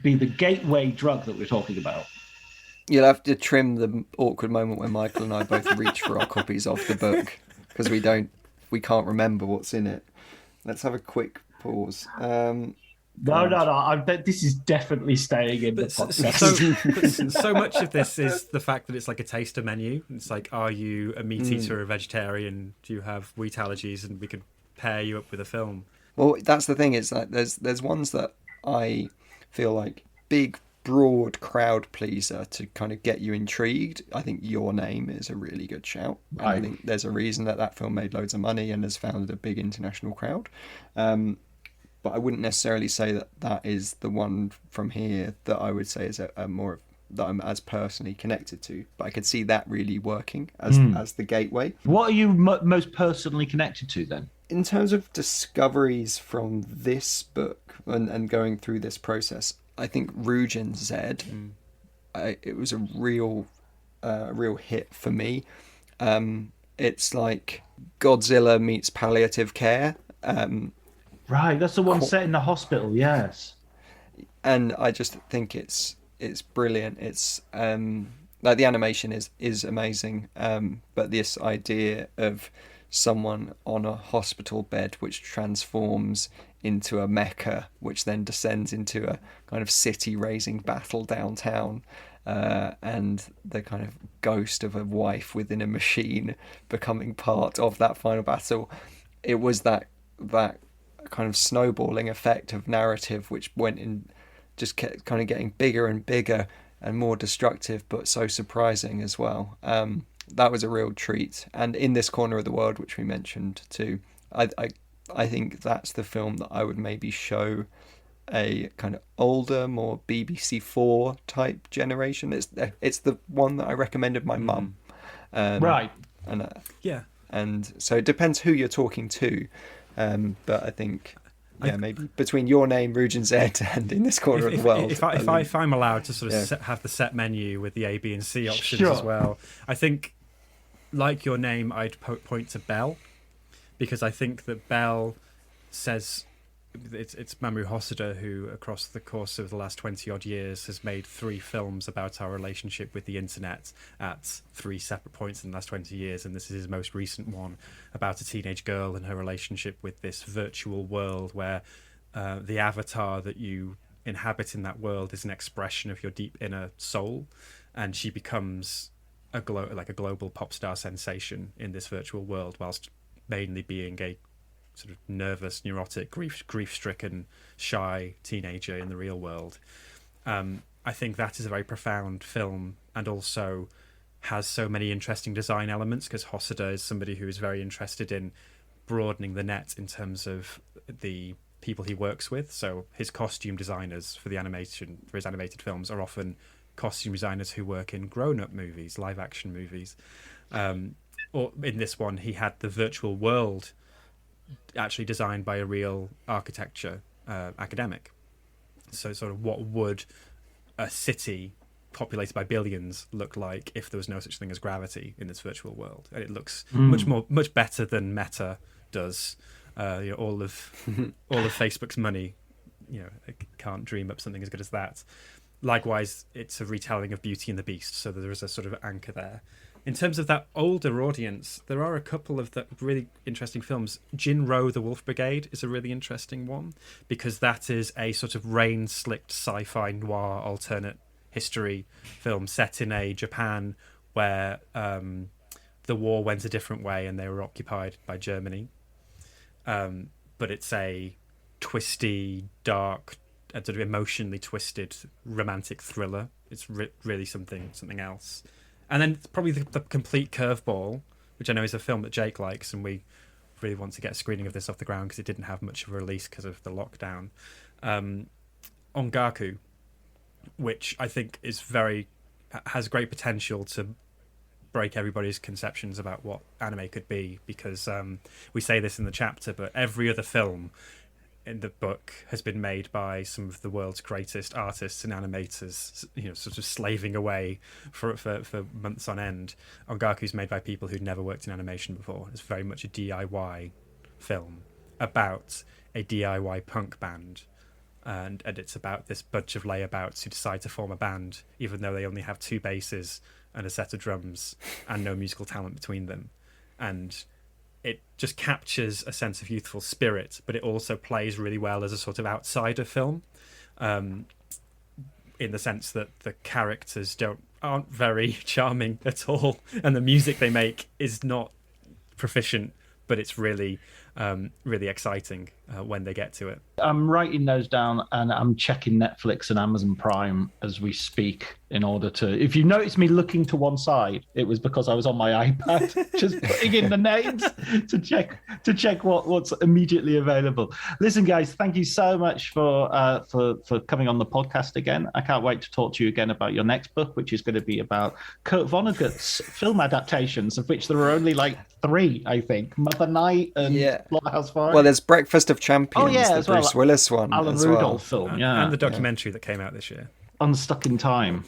[SPEAKER 10] be the gateway drug that we're talking about?
[SPEAKER 8] You'll have to trim the awkward moment when Michael and I both reach for our copies of the book because we can't remember what's in it. Let's have a quick pause.
[SPEAKER 10] No. I bet this is definitely staying in the podcast.
[SPEAKER 9] So much of this is the fact that it's like a taster menu. It's like, are you a meat eater or a vegetarian? Do you have wheat allergies? And we could pair you up with a film.
[SPEAKER 8] Well, that's the thing. Is that there's ones that I feel like big, broad crowd pleaser to kind of get you intrigued. I think Your Name is a really good shout. Right. I think there's a reason that film made loads of money and has found a big international crowd. But I wouldn't necessarily say that is the one from here that I would say is a more that I'm as personally connected to. But I could see that really working as the gateway.
[SPEAKER 10] What are you most personally connected to then?
[SPEAKER 8] In terms of discoveries from this book and going through this process, I think Rujin Zed, it was a real hit for me. It's like Godzilla meets palliative care.
[SPEAKER 10] Right, that's the one set in the hospital, yes.
[SPEAKER 8] And I just think it's brilliant. It's like the animation is amazing, but this idea of someone on a hospital bed which transforms into a mecha, which then descends into a kind of city-raising battle downtown, and the kind of ghost of a wife within a machine becoming part of that final battle. It was that kind of snowballing effect of narrative which went in, just kept kind of getting bigger and bigger and more destructive, but so surprising as well. That was a real treat. And In This Corner of the World, which we mentioned too, I think that's the film that I would maybe show a kind of older, more BBC4 type generation. It's the one that I recommended my mum.
[SPEAKER 10] Right.
[SPEAKER 8] And
[SPEAKER 9] yeah.
[SPEAKER 8] And so it depends who you're talking to. But I think, maybe between Your Name, Rujin Zed, and In This Corner of the World.
[SPEAKER 9] If I'm allowed to sort of have the set menu with the A, B, and C options as well, I think, like Your Name, I'd point to Belle, because I think that Belle says it's Mamoru Hosoda who, across the course of the last 20 odd years, has made 3 films about our relationship with the internet at 3 separate points in the last 20 years, and this is his most recent one about a teenage girl and her relationship with this virtual world where the avatar that you inhabit in that world is an expression of your deep inner soul, and she becomes a global pop star sensation in this virtual world, whilst mainly being a sort of nervous, neurotic, grief-stricken, shy teenager in the real world. I think that is a very profound film, and also has so many interesting design elements, because Hosoda is somebody who is very interested in broadening the net in terms of the people he works with. So his costume designers for his animated films are often costume designers who work in grown-up movies, live-action movies. Or in this one, he had the virtual world actually designed by a real architecture academic. So sort of what would a city populated by billions look like if there was no such thing as gravity in this virtual world? And it looks much better than Meta does. All of Facebook's money, can't dream up something as good as that. Likewise, it's a retelling of Beauty and the Beast, so there is a sort of anchor there. In terms of that older audience, there are a couple of really interesting films. Jinro, the Wolf Brigade is a really interesting one, because that is a sort of rain-slicked sci-fi noir alternate history film set in a Japan where the war went a different way and they were occupied by Germany. But it's a twisty, dark, and sort of emotionally twisted romantic thriller. It's really something else. And then probably the complete curveball, which I know is a film that Jake likes, and we really want to get a screening of this off the ground because it didn't have much of a release because of the lockdown. Ongaku, which I think has great potential to break everybody's conceptions about what anime could be, because we say this in the chapter, but every other film in the book has been made by some of the world's greatest artists and animators, sort of slaving away for months on end. Ongaku's made by people who'd never worked in animation before. It's very much a DIY film about a DIY punk band, and it's about this bunch of layabouts who decide to form a band even though they only have 2 basses and a set of drums and no musical talent between them. And it just captures a sense of youthful spirit, but it also plays really well as a sort of outsider film, in the sense that the characters aren't very charming at all, and the music they make is not proficient, but it's really exciting when they get to it.
[SPEAKER 10] I'm writing those down, and I'm checking Netflix and Amazon Prime as we speak in order to... If you notice me looking to one side, it was because I was on my iPad just putting in the names to check what's immediately available. Listen, guys, thank you so much for coming on the podcast again. I can't wait to talk to you again about your next book, which is going to be about Kurt Vonnegut's film adaptations, of which there are only 3, I think. Mother Night and Slaughterhouse 5.
[SPEAKER 8] Well, there's Breakfast of Champions, the Bruce Willis one.
[SPEAKER 10] Alan Rudolph film,
[SPEAKER 9] and the documentary that came out this year.
[SPEAKER 10] Unstuck in Time.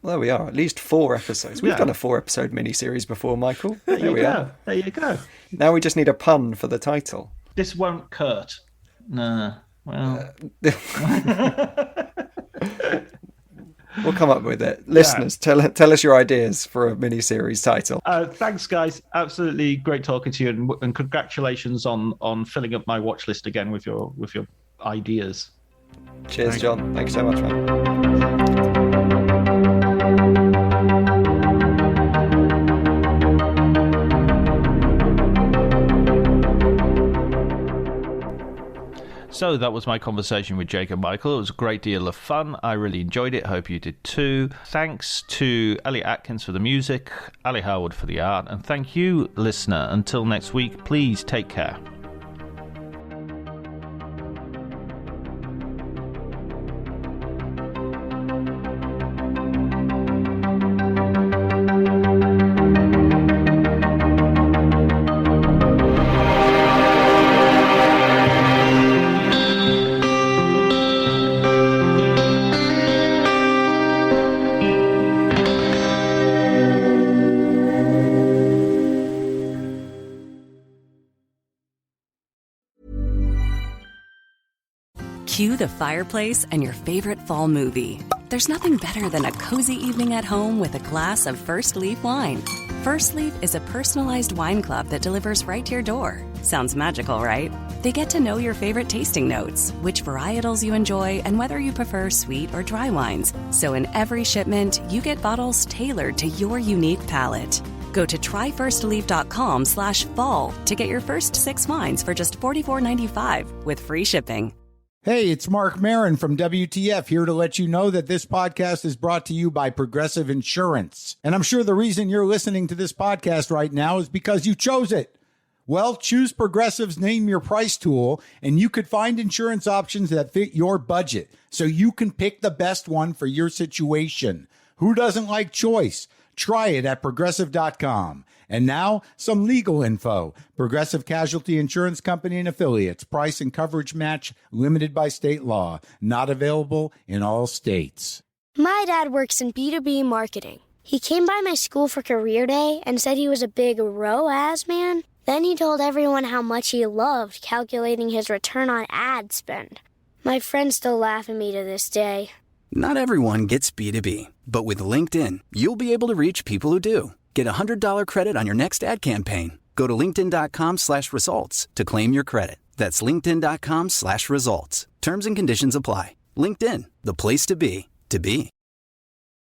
[SPEAKER 8] Well, there we are. At least 4 episodes. We've done a 4-episode miniseries before, Michael. There we are.
[SPEAKER 10] There you go.
[SPEAKER 8] Now we just need a pun for the title.
[SPEAKER 10] This won't Kurt. No. Well.
[SPEAKER 8] We'll come up with it. Listeners, tell us your ideas for a miniseries title.
[SPEAKER 10] Thanks, guys. Absolutely great talking to you, and congratulations on filling up my watch list again with your ideas.
[SPEAKER 8] Cheers, John. Thanks so much, man.
[SPEAKER 7] So that was my conversation with Jake and Michael. It was a great deal of fun. I really enjoyed it. Hope you did too. Thanks to Elliot Atkins for the music, Ali Howard for the art, and thank you, listener. Until next week, please take care.
[SPEAKER 12] Cue the fireplace and your favorite fall movie. There's nothing better than a cozy evening at home with a glass of First Leaf wine. First Leaf is a personalized wine club that delivers right to your door. Sounds magical, right? They get to know your favorite tasting notes, which varietals you enjoy, and whether you prefer sweet or dry wines. So in every shipment, you get bottles tailored to your unique palate. Go to tryfirstleaf.com/fall to get your first 6 wines for just $44.95 with free shipping.
[SPEAKER 3] Hey, it's Mark Marin from WTF here to let you know that this podcast is brought to you by Progressive Insurance. And I'm sure the reason you're listening to this podcast right now is because you chose it. Well, choose Progressive's Name Your Price tool, and you could find insurance options that fit your budget, so you can pick the best one for your situation. Who doesn't like choice? Try it at Progressive.com. And now, some legal info. Progressive Casualty Insurance Company and Affiliates. Price and coverage match limited by state law. Not available in all states.
[SPEAKER 5] My dad works in B2B marketing. He came by my school for career day and said he was a big ROAS man. Then he told everyone how much he loved calculating his return on ad spend. My friends still laugh at me to this day.
[SPEAKER 6] Not everyone gets B2B, but with LinkedIn, you'll be able to reach people who do. Get a $100 credit on your next ad campaign. Go to linkedin.com/results to claim your credit. That's linkedin.com/results. Terms and conditions apply. LinkedIn, the place to be, to be.